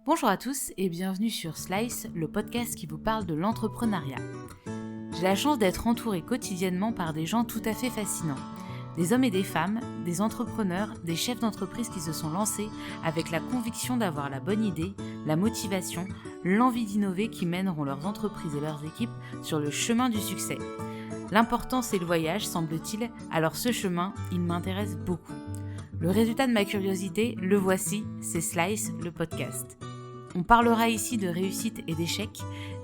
Bonjour à tous et bienvenue sur Slice, le podcast qui vous parle de l'entrepreneuriat. J'ai la chance d'être entourée quotidiennement par des gens tout à fait fascinants. Des hommes et des femmes, des entrepreneurs, des chefs d'entreprise qui se sont lancés avec la conviction d'avoir la bonne idée, la motivation, l'envie d'innover qui mèneront leurs entreprises et leurs équipes sur le chemin du succès. L'important c'est le voyage, semble-t-il, alors ce chemin, il m'intéresse beaucoup. Le résultat de ma curiosité, le voici, c'est Slice, le podcast. On parlera ici de réussite et d'échec,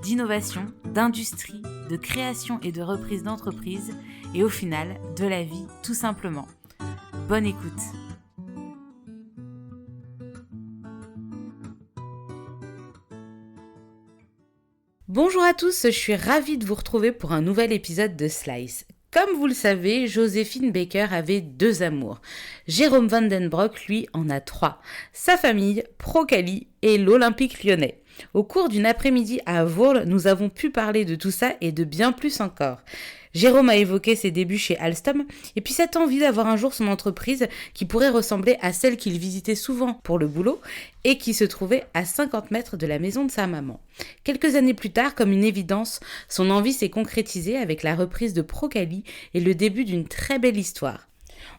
d'innovation, d'industrie, de création et de reprise d'entreprise, et au final, de la vie, tout simplement. Bonne écoute. Bonjour à tous, je suis ravie de vous retrouver pour un nouvel épisode de Slice. Comme vous le savez, Joséphine Baker avait 2 amours. Jérôme Van den Broek, lui, en a 3. Sa famille, Procali et l'Olympique lyonnais. Au cours d'une après-midi à Vourles, nous avons pu parler de tout ça et de bien plus encore. Jérôme a évoqué ses débuts chez Alstom et puis cette envie d'avoir un jour son entreprise qui pourrait ressembler à celle qu'il visitait souvent pour le boulot et qui se trouvait à 50 mètres de la maison de sa maman. Quelques années plus tard, comme une évidence, son envie s'est concrétisée avec la reprise de Procali et le début d'une très belle histoire.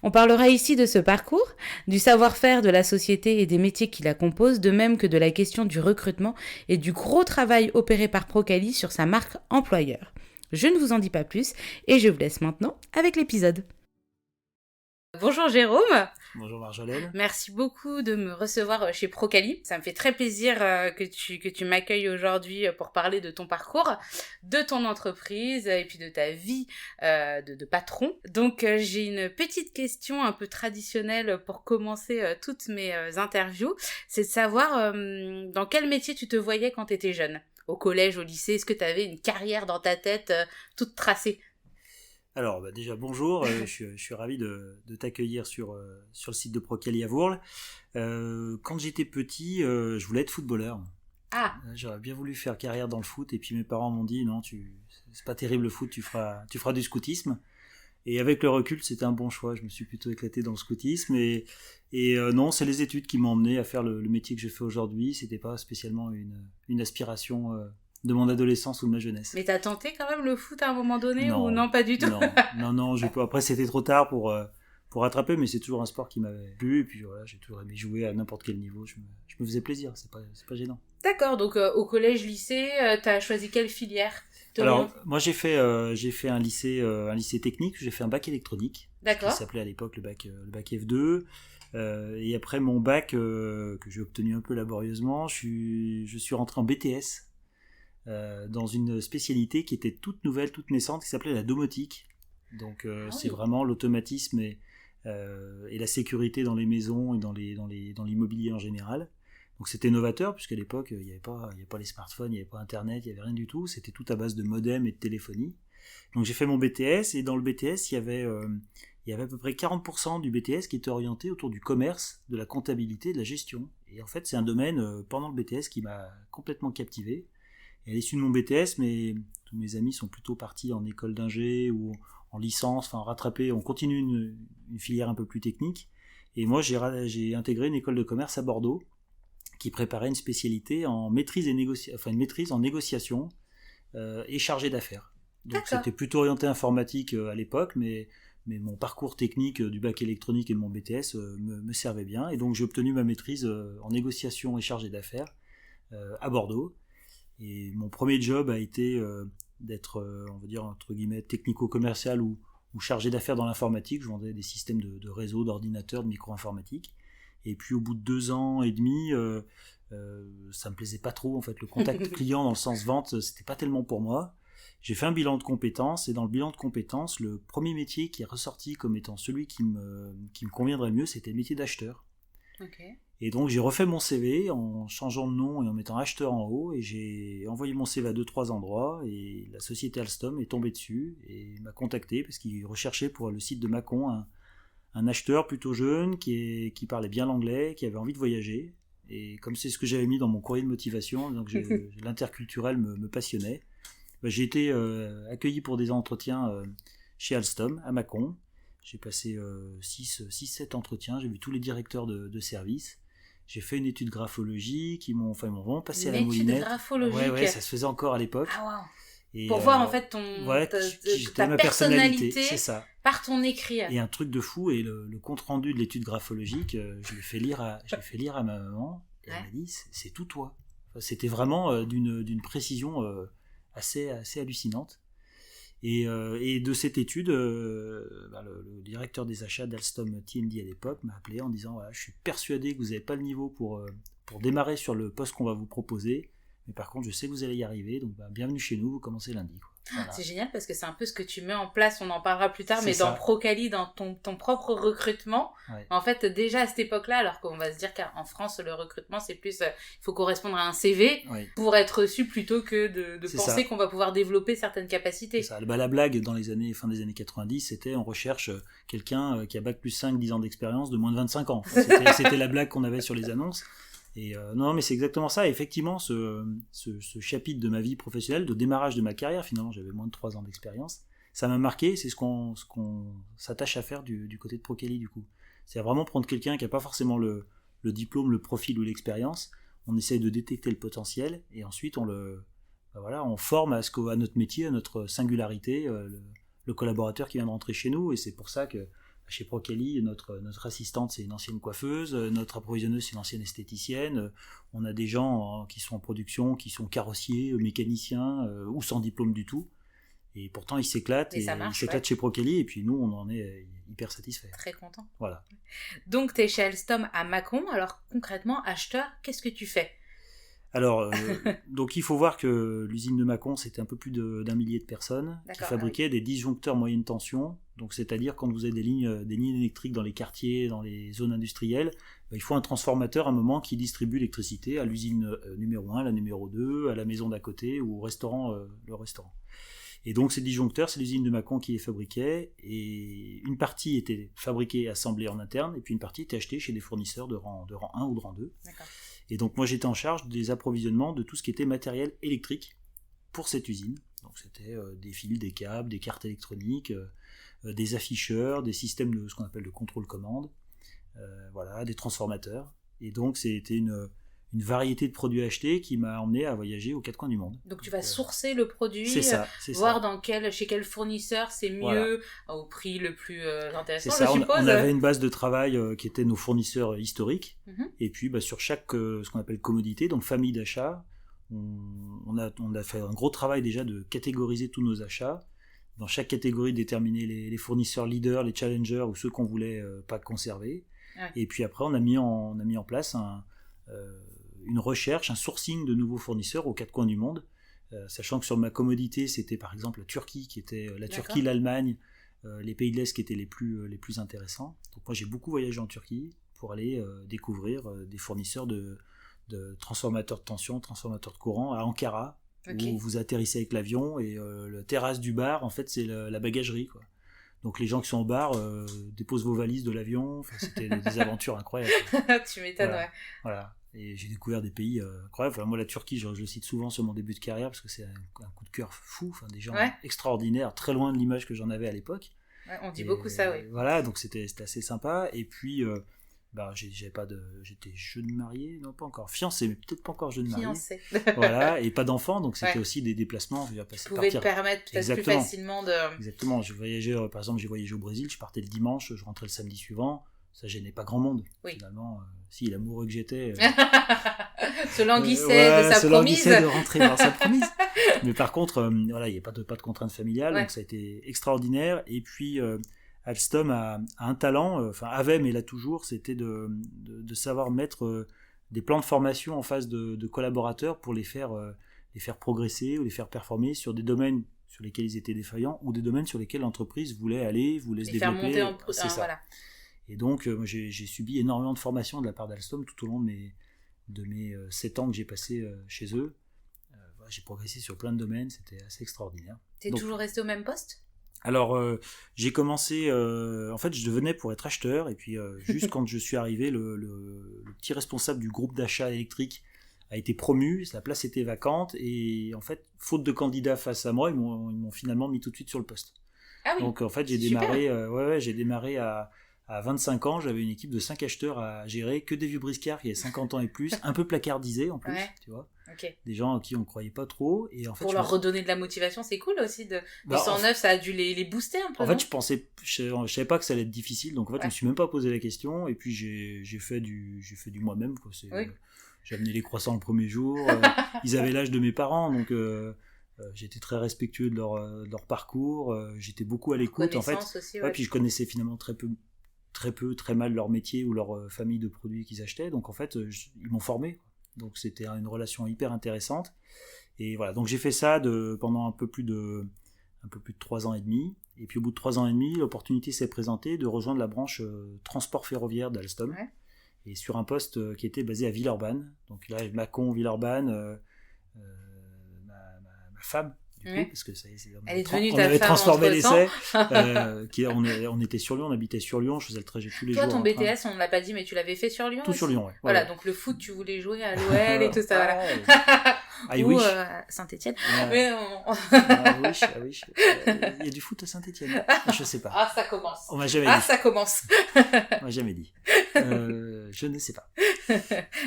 On parlera ici de ce parcours, du savoir-faire de la société et des métiers qui la composent, de même que de la question du recrutement et du gros travail opéré par Procali sur sa marque employeur. Je ne vous en dis pas plus et je vous laisse maintenant avec l'épisode. Bonjour Jérôme. Bonjour Marjolaine. Merci beaucoup de me recevoir chez Procali. Ça me fait très plaisir que tu m'accueilles aujourd'hui pour parler de ton parcours, de ton entreprise et puis de ta vie de patron. Donc j'ai une petite question un peu traditionnelle pour commencer toutes mes interviews. C'est de savoir dans quel métier tu te voyais quand tu étais jeune. Au collège, au lycée, est-ce que tu avais une carrière dans ta tête toute tracée ? Alors déjà bonjour, je suis ravi de t'accueillir sur le site de Procali à Vourles. Quand j'étais petit, je voulais être footballeur. Ah. J'aurais bien voulu faire carrière dans le foot et puis mes parents m'ont dit non, c'est pas terrible le foot, tu feras du scoutisme. Et avec le recul, c'était un bon choix. Je me suis plutôt éclaté dans le scoutisme et non, c'est les études qui m'ont emmené à faire le métier que je fais aujourd'hui. C'était pas spécialement une aspiration de mon adolescence ou de ma jeunesse. Mais t'as tenté quand même le foot à un moment donné non, ou non, pas du tout? Non, après c'était trop tard pour rattraper, mais c'est toujours un sport qui m'avait plu et puis voilà, j'ai toujours aimé jouer à n'importe quel niveau. Je me faisais plaisir, c'est pas gênant. D'accord, donc au collège, lycée, t'as choisi quelle filière? Alors moi j'ai fait un lycée technique, j'ai fait un bac électronique. D'accord. Qui s'appelait à l'époque le bac F2. Et après mon bac que j'ai obtenu un peu laborieusement, je suis rentré en BTS dans une spécialité qui était toute nouvelle, toute naissante, qui s'appelait la domotique. Donc c'est vraiment l'automatisme et la sécurité dans les maisons et dans l'immobilier en général. Donc c'était novateur puisqu'à l'époque il n'y avait pas les smartphones, il n'y avait pas internet, il n'y avait rien du tout, c'était tout à base de modem et de téléphonie. Donc j'ai fait mon BTS et dans le BTS il y avait à peu près 40% du BTS qui était orienté autour du commerce, de la comptabilité, de la gestion. Et en fait c'est un domaine pendant le BTS qui m'a complètement captivé. Et à l'issue de mon BTS, tous mes amis sont plutôt partis en école d'ingé ou en licence, enfin rattrapé, on continue une filière un peu plus technique. Et moi j'ai intégré une école de commerce à Bordeaux qui préparait une spécialité en maîtrise une maîtrise en négociation et chargé d'affaires. Donc D'accord. C'était plutôt orienté informatique à l'époque, mais mon parcours technique du bac électronique et de mon BTS me servait bien. Et donc j'ai obtenu ma maîtrise en négociation et chargé d'affaires à Bordeaux. Et mon premier job a été d'être, on va dire, entre guillemets, technico-commercial ou chargé d'affaires dans l'informatique. Je vendais des systèmes de réseau, d'ordinateurs, de micro-informatique. Et puis au bout de 2 ans et demi, ça me plaisait pas trop en fait. Le contact client dans le sens vente, c'était pas tellement pour moi. J'ai fait un bilan de compétences et dans le bilan de compétences, le premier métier qui est ressorti comme étant celui qui me conviendrait mieux, c'était le métier d'acheteur. Okay. Et donc j'ai refait mon CV en changeant de nom et en mettant acheteur en haut et j'ai envoyé mon CV à 2-3 endroits et la société Alstom est tombée dessus et m'a contacté parce qu'il recherchait pour le site de Mâcon un acheteur plutôt jeune qui parlait bien l'anglais, qui avait envie de voyager. Et comme c'est ce que j'avais mis dans mon courrier de motivation, donc l'interculturel me passionnait. J'ai été accueilli pour des entretiens chez Alstom à Mâcon. J'ai passé 6-7 entretiens, j'ai vu tous les directeurs de service. J'ai fait une étude graphologique, ils m'ont vraiment passé à la Une étude moulinette. graphologique. Ouais, ça se faisait encore à l'époque. Ah waouh. Et, Pour voir en fait ta ma personnalité c'est ça. par ton écrit. Et un truc de fou, et le compte rendu de l'étude graphologique, je l'ai fait lire à ma maman, et elle m'a dit c'est tout toi. Enfin, c'était vraiment d'une précision assez hallucinante. Et de cette étude, le directeur des achats d'Alstom TND à l'époque m'a appelé en disant voilà, je suis persuadé que vous n'avez pas le niveau pour démarrer sur le poste qu'on va vous proposer, mais par contre je sais que vous allez y arriver, donc bienvenue chez nous, vous commencez lundi. Voilà. C'est génial parce que c'est un peu ce que tu mets en place, on en parlera plus tard, C'est mais ça. dans Procali, dans ton propre recrutement, en fait déjà à cette époque-là, alors qu'on va se dire qu'en France le recrutement c'est plus, il faut correspondre à un CV pour être reçu plutôt que de penser qu'on va pouvoir développer certaines capacités. C'est ça. La blague dans fin des années 90, c'était on recherche quelqu'un qui a bac plus 5, 10 ans d'expérience de moins de 25 ans. Enfin, c'était la blague qu'on avait sur les annonces. Et non, mais c'est exactement ça. Et effectivement, ce chapitre de ma vie professionnelle, de démarrage de ma carrière, finalement, j'avais moins de 3 ans d'expérience, ça m'a marqué. C'est ce qu'on s'attache à faire du côté de Procali, du coup. C'est vraiment prendre quelqu'un qui n'a pas forcément le diplôme, le profil ou l'expérience. On essaye de détecter le potentiel et ensuite on forme à notre métier, à notre singularité, le collaborateur qui vient de rentrer chez nous. Et c'est pour ça que chez Procali, notre assistante, c'est une ancienne coiffeuse, notre approvisionneuse, c'est une ancienne esthéticienne. On a des gens qui sont en production, qui sont carrossiers, mécaniciens, ou sans diplôme du tout. Et pourtant, ils s'éclatent. Ils s'éclatent chez Procali, et puis nous, on en est hyper satisfaits. Très content. Voilà. Donc, tu es chez Alstom à Mâcon. Alors, concrètement, acheteur, qu'est-ce que tu fais ? Alors, donc il faut voir que l'usine de Mâcon, c'était un peu plus d'1 millier de personnes qui fabriquaient des disjoncteurs moyenne tension. Donc, c'est-à-dire quand vous avez des lignes électriques dans les quartiers, dans les zones industrielles, il faut un transformateur à un moment qui distribue l'électricité à l'usine numéro 1, la numéro 2, à la maison d'à côté ou au restaurant, le restaurant. Et donc ces disjoncteurs, c'est l'usine de Mâcon qui les fabriquait, et une partie était fabriquée et assemblée en interne, et puis une partie était achetée chez des fournisseurs de rang 1 ou de rang 2. D'accord. Et donc moi j'étais en charge des approvisionnements de tout ce qui était matériel électrique pour cette usine. Donc c'était des fils, des câbles, des cartes électroniques, des afficheurs, des systèmes de ce qu'on appelle de contrôle-commande, des transformateurs. Et donc c'était une variété de produits achetés qui m'a emmené à voyager aux 4 coins du monde. Donc tu vas sourcer le produit, voir chez quel fournisseur c'est mieux, au prix le plus intéressant, c'est ça, je suppose. On avait une base de travail qui était nos fournisseurs historiques, et puis sur chaque ce qu'on appelle commodité, donc famille d'achats, on a fait un gros travail déjà de catégoriser tous nos achats, dans chaque catégorie déterminer les fournisseurs leaders, les challengers ou ceux qu'on voulait pas conserver, et puis après on a mis en place une recherche, un sourcing de nouveaux fournisseurs aux 4 coins du monde, sachant que sur ma commodité, c'était par exemple la Turquie, qui était Turquie, l'Allemagne, les pays de l'Est qui étaient les plus intéressants. Donc moi j'ai beaucoup voyagé en Turquie pour aller découvrir des fournisseurs de transformateurs de tension, transformateurs de courant à Ankara, où vous atterrissez avec l'avion et la terrasse du bar, en fait c'est la bagagerie, quoi. Donc les gens qui sont au bar déposent vos valises de l'avion. Enfin, c'était des aventures incroyables. Tu m'étonnes, voilà. Et j'ai découvert des pays incroyables. Enfin, moi, la Turquie, je le cite souvent sur mon début de carrière parce que c'est un coup de cœur fou. Enfin, des gens extraordinaires, très loin de l'image que j'en avais à l'époque. Ouais, on dit beaucoup ça, oui. Voilà, donc c'était assez sympa. Et puis, j'étais jeune marié, non pas encore fiancé, mais peut-être pas encore jeune marié. Fiancé. Voilà, et pas d'enfant, donc c'était aussi des déplacements. Tu pouvais te permettre peut-être plus facilement de. Exactement. Je voyageais, par exemple, j'ai voyagé au Brésil. Je partais le dimanche, je rentrais le samedi suivant. Ça gênait pas grand monde. Finalement, si l'amoureux que j'étais se languissait de sa promise, de rentrer dans sa promise. Mais par contre, il n'y a pas de contrainte familiale, donc ça a été extraordinaire. Et puis Alstom a un talent, avait, mais l'a toujours, c'était de savoir mettre des plans de formation en face de collaborateurs pour les faire progresser ou les faire performer sur des domaines sur lesquels ils étaient défaillants ou des domaines sur lesquels l'entreprise voulait se développer. Faire monter c'est ça. Voilà. Et donc, moi, j'ai subi énormément de formations de la part d'Alstom tout au long de mes 7 ans que j'ai passé chez eux. J'ai progressé sur plein de domaines, c'était assez extraordinaire. T'es toujours resté au même poste ? Alors, j'ai commencé... en fait, je venais pour être acheteur, et puis juste quand je suis arrivé, le petit responsable du groupe d'achat électrique a été promu, sa place était vacante, et en fait, faute de candidats face à moi, ils m'ont finalement mis tout de suite sur le poste. Ah oui. Donc, en fait, j'ai démarré à À 25 ans, j'avais une équipe de 5 acheteurs à gérer, que des vieux briscards qui avaient 50 ans et plus, un peu placardisés en plus, tu vois. Okay. Des gens en qui on ne croyait pas trop. Et en fait, pour leur redonner de la motivation, c'est cool aussi. Du 109, ça a dû les booster un peu. En fait, je savais pas que ça allait être difficile, donc en fait, je me suis même pas posé la question. Et puis j'ai fait du moi-même, quoi. J'ai amené les croissants le premier jour. Ils avaient l'âge de mes parents, donc j'étais très respectueux de leur parcours. J'étais beaucoup à l'écoute, en fait. Aussi, puis je connaissais finalement très mal leur métier ou leur famille de produits qu'ils achetaient. Donc en fait, ils m'ont formé. Donc c'était une relation hyper intéressante. Et voilà, donc j'ai fait ça pendant un peu plus de 3 ans et demi. Et puis au bout de 3 ans et demi, l'opportunité s'est présentée de rejoindre la branche transport ferroviaire d'Alstom. Ouais. Et sur un poste qui était basé à Villeurbanne. Donc là, Mâcon, Villeurbanne, ma femme, du coup, parce que on avait transformé l'essai. On était sur Lyon, on habitait sur Lyon, je faisais le trajet tous les jours. Toi, ton BTS, on ne l'a pas dit, mais tu l'avais fait sur Lyon Tout aussi. Sur Lyon, ouais. Voilà, donc le foot, tu voulais jouer à l'OL et tout ça, voilà. Ou Saint-Etienne. Mais oui. Il y a du foot à Saint-Etienne. Je sais pas. Ah, ça commence. On m'a jamais dit. Ça commence. On m'a jamais dit. Je ne sais pas.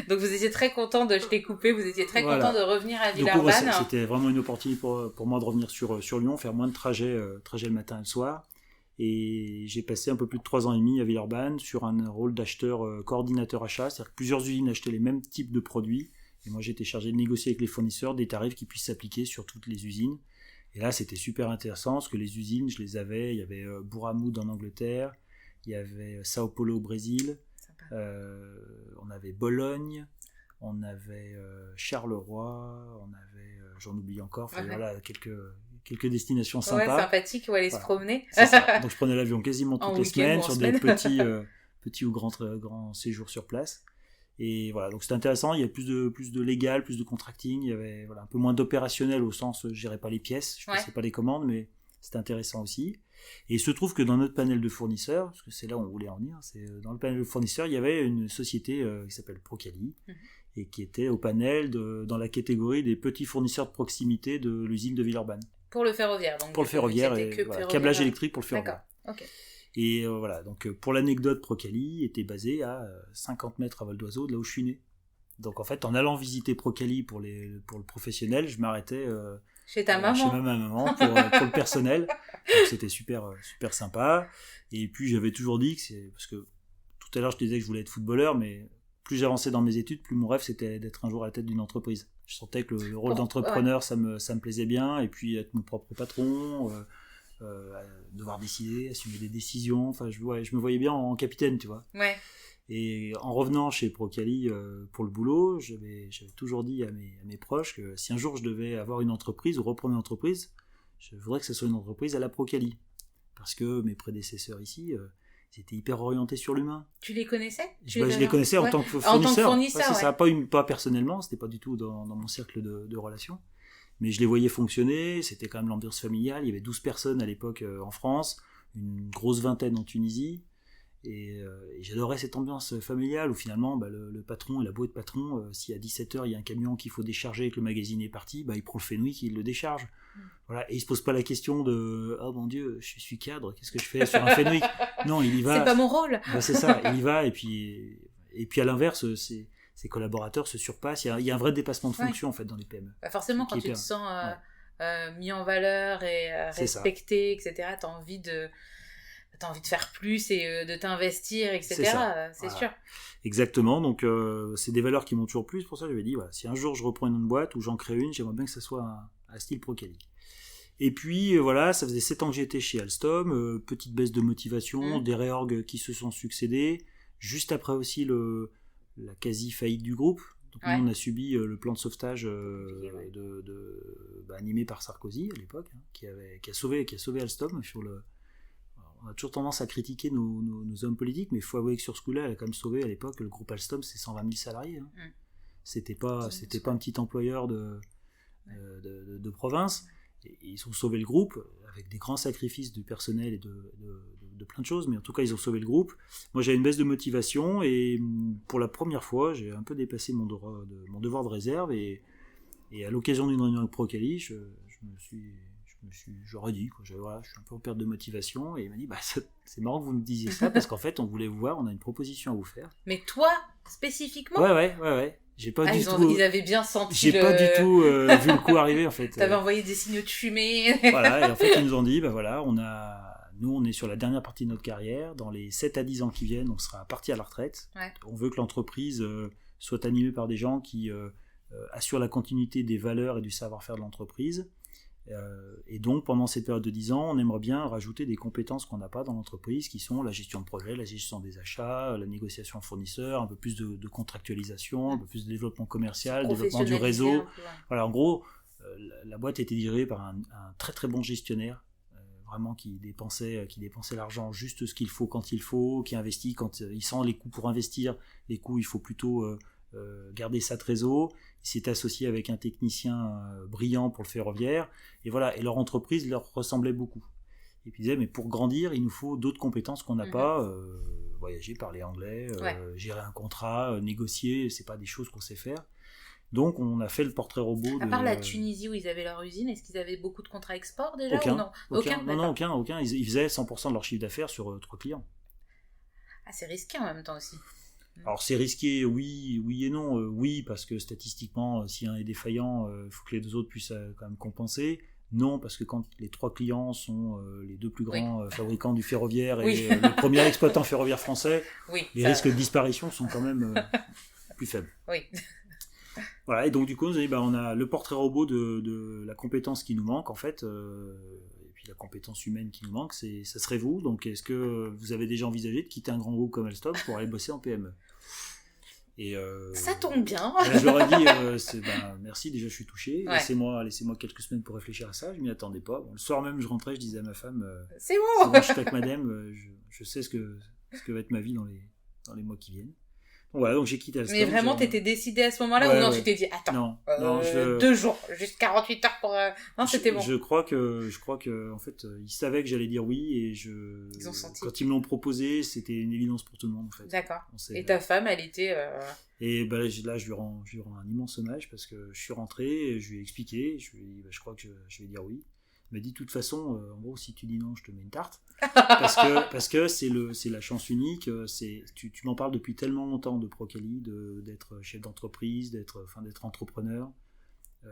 Donc vous étiez très content je t'ai coupé, vous étiez très content de revenir à Villeurbanne. Du coup, c'était vraiment une opportunité pour moi de revenir sur Lyon, faire moins de trajet le matin et le soir. Et j'ai passé un peu plus de 3 ans et demi à Villeurbanne sur un rôle d'acheteur coordinateur achat, c'est-à-dire que plusieurs usines achetaient les mêmes types de produits. Et moi, j'étais chargé de négocier avec les fournisseurs des tarifs qui puissent s'appliquer sur toutes les usines. Et là, c'était super intéressant parce que les usines, je les avais. Il y avait Bourramouth en Angleterre, il y avait Sao Paulo au Brésil, on avait Bologne, on avait Charleroi, on avait, j'en oublie encore, voilà, quelques destinations sympas. Ouais, sympathiques où aller se promener. C'est ça. Donc je prenais l'avion quasiment toutes les semaines sur des petits ou grands séjours sur place. Et voilà, donc c'était intéressant, il y avait plus de légal, plus de contracting, il y avait un peu moins d'opérationnel au sens je gérais pas les pièces, je passais pas les commandes, mais c'était intéressant aussi. Et il se trouve que dans notre panel de fournisseurs, parce que c'est là où on voulait en venir, dans le panel de fournisseurs, il y avait une société qui s'appelle Procali, et qui était au panel dans la catégorie des petits fournisseurs de proximité de l'usine de Villeurbanne. Pour le ferroviaire, donc. Pour le ferroviaire, câblage électrique pour le ferroviaire. D'accord, ok. Et voilà, donc pour l'anecdote, Procali était basé à 50 mètres à vol d'oiseau de là où je suis né. Donc en fait, en allant visiter Procali pour le professionnel, je m'arrêtais chez ta maman. Chez ma maman pour le personnel. Donc c'était super sympa. Et puis j'avais toujours dit parce que tout à l'heure je te disais que je voulais être footballeur, mais plus j'avançais dans mes études, plus mon rêve c'était d'être un jour à la tête d'une entreprise. Je sentais que le rôle d'entrepreneur, ça me plaisait bien, et puis être mon propre patron. Devoir décider, assumer des décisions, enfin je me voyais bien en capitaine, tu vois. Ouais. Et en revenant chez Procali pour le boulot, j'avais toujours dit à mes proches que si un jour je devais avoir une entreprise ou reprendre une entreprise, je voudrais que ce soit une entreprise à la Procali, parce que mes prédécesseurs ici ils étaient hyper orientés sur l'humain. Tu les connaissais? Je les connaissais en tant que fournisseur. En tant que fournisseur, ça, pas personnellement, c'était pas du tout dans mon cercle de relations. Mais je les voyais fonctionner, c'était quand même l'ambiance familiale, il y avait 12 personnes à l'époque en France, une grosse vingtaine en Tunisie, et j'adorais cette ambiance familiale où finalement le patron, il a beau être patron, si à 17h il y a un camion qu'il faut décharger et que le magazine est parti, il prend le Fenwick et il le décharge. Voilà. Et il se pose pas la question de « Oh mon Dieu, je suis cadre, qu'est-ce que je fais sur un Fenwick ?» Non, il y va. C'est pas mon rôle. C'est ça, il y va, et puis à l'inverse, ses collaborateurs se surpassent. Il y a un vrai dépassement de fonction en fait dans les PME. Forcément, quand tu te sens mis en valeur et respecté, etc., t'as envie de faire plus et de t'investir, etc. C'est sûr. Exactement. Donc c'est des valeurs qui m'ont toujours plu. C'est pour ça que j'avais dit si un jour je reprends une autre boîte ou j'en crée une, j'aimerais bien que ça soit un style Procali. Et puis ça faisait 7 ans que j'étais chez Alstom, petite baisse de motivation, des réorgs qui se sont succédés. Juste après aussi la quasi-faillite du groupe. Donc nous, on a subi le plan de sauvetage animé par Sarkozy à l'époque, qui a sauvé Alstom. On a toujours tendance à critiquer nos hommes politiques, mais il faut avouer que sur ce coup-là, elle a quand même sauvé à l'époque le groupe Alstom, c'est 120 000 salariés. C'était pas un petit employeur de province. Et ils ont sauvé le groupe avec des grands sacrifices du personnel et de plein de choses, mais en tout cas ils ont sauvé le groupe. Moi j'avais une baisse de motivation et pour la première fois j'ai un peu dépassé mon devoir de réserve et à l'occasion d'une réunion avec Procali je me j'aurais dit, quoi, je suis un peu en perte de motivation, et il m'a dit, c'est marrant que vous me disiez ça, parce qu'en fait, on voulait vous voir, on a une proposition à vous faire. Mais toi, spécifiquement ? Ouais. J'ai pas du tout. Ils avaient bien senti. J'ai pas du tout vu le coup arriver, en fait. T'avais envoyé des signaux de fumée. Voilà, et en fait, ils nous ont dit, nous, on est sur la dernière partie de notre carrière. Dans les 7 à 10 ans qui viennent, on sera parti à la retraite. Ouais. On veut que l'entreprise soit animée par des gens qui assurent la continuité des valeurs et du savoir-faire de l'entreprise. Et donc, pendant cette période de 10 ans, on aimerait bien rajouter des compétences qu'on n'a pas dans l'entreprise, qui sont la gestion de projet, la gestion des achats, la négociation fournisseurs, un peu plus de contractualisation, un peu plus de développement commercial, développement du réseau. Voilà, en gros, la boîte était dirigée par un très très bon gestionnaire, vraiment qui dépensait l'argent juste ce qu'il faut quand il faut, qui investit quand il sent les coûts pour investir. Les coûts, il faut plutôt garder sa trésor. Il s'est associé avec un technicien brillant pour le ferroviaire, et voilà, et leur entreprise leur ressemblait beaucoup. Et puis ils disaient, mais pour grandir, il nous faut d'autres compétences qu'on n'a pas, voyager, parler anglais, gérer un contrat, négocier, c'est pas des choses qu'on sait faire. Donc on a fait le portrait robot. À part la Tunisie où ils avaient leur usine, est-ce qu'ils avaient beaucoup de contrats export déjà aucun, ou non ? Aucun. Ils faisaient 100% de leur chiffre d'affaires sur 3 clients. Ah, c'est risqué en même temps aussi. Alors c'est risqué, oui et non. Oui, parce que statistiquement, si un est défaillant, il faut que les deux autres puissent quand même compenser. Non, parce que quand les 3 clients sont les 2 plus grands fabricants du ferroviaire et le premier exploitant ferroviaire français, les risques de disparition sont quand même plus faibles. Oui. Voilà, et donc du coup, on a le portrait robot de la compétence qui nous manque, en fait, et puis la compétence humaine qui nous manque, ça serait vous. Donc est-ce que vous avez déjà envisagé de quitter un grand groupe comme Alstom pour aller bosser en PME ? Et ça tombe bien. Je leur ai dit, merci, déjà je suis touché, laissez-moi quelques semaines pour réfléchir à ça, je m'y attendais pas. Bon, le soir même, je rentrais, je disais à ma femme, c'est bon, je suis avec madame, je sais ce que va être ma vie dans les mois qui viennent. Voilà, donc j'ai quitté Alstom. Mais vraiment, t'étais décidé à ce moment-là ou non, tu t'es dit, attends, 2 jours, juste 48 heures pour... Non, c'était bon. Je crois que en fait, ils savaient que j'allais dire oui, et ils ont senti. Quand ils me l'ont proposé, c'était une évidence pour tout le monde, en fait. D'accord. Et ta femme, elle était... Et là, je lui rends un immense hommage, parce que je suis rentré, je lui ai expliqué, je lui ai dit, je crois que je vais dire oui. Il m'a dit, de toute façon, en gros, si tu dis non, je te mets une tarte. parce que c'est la chance unique. Tu m'en parles depuis tellement longtemps de Procali, d'être chef d'entreprise, d'être entrepreneur.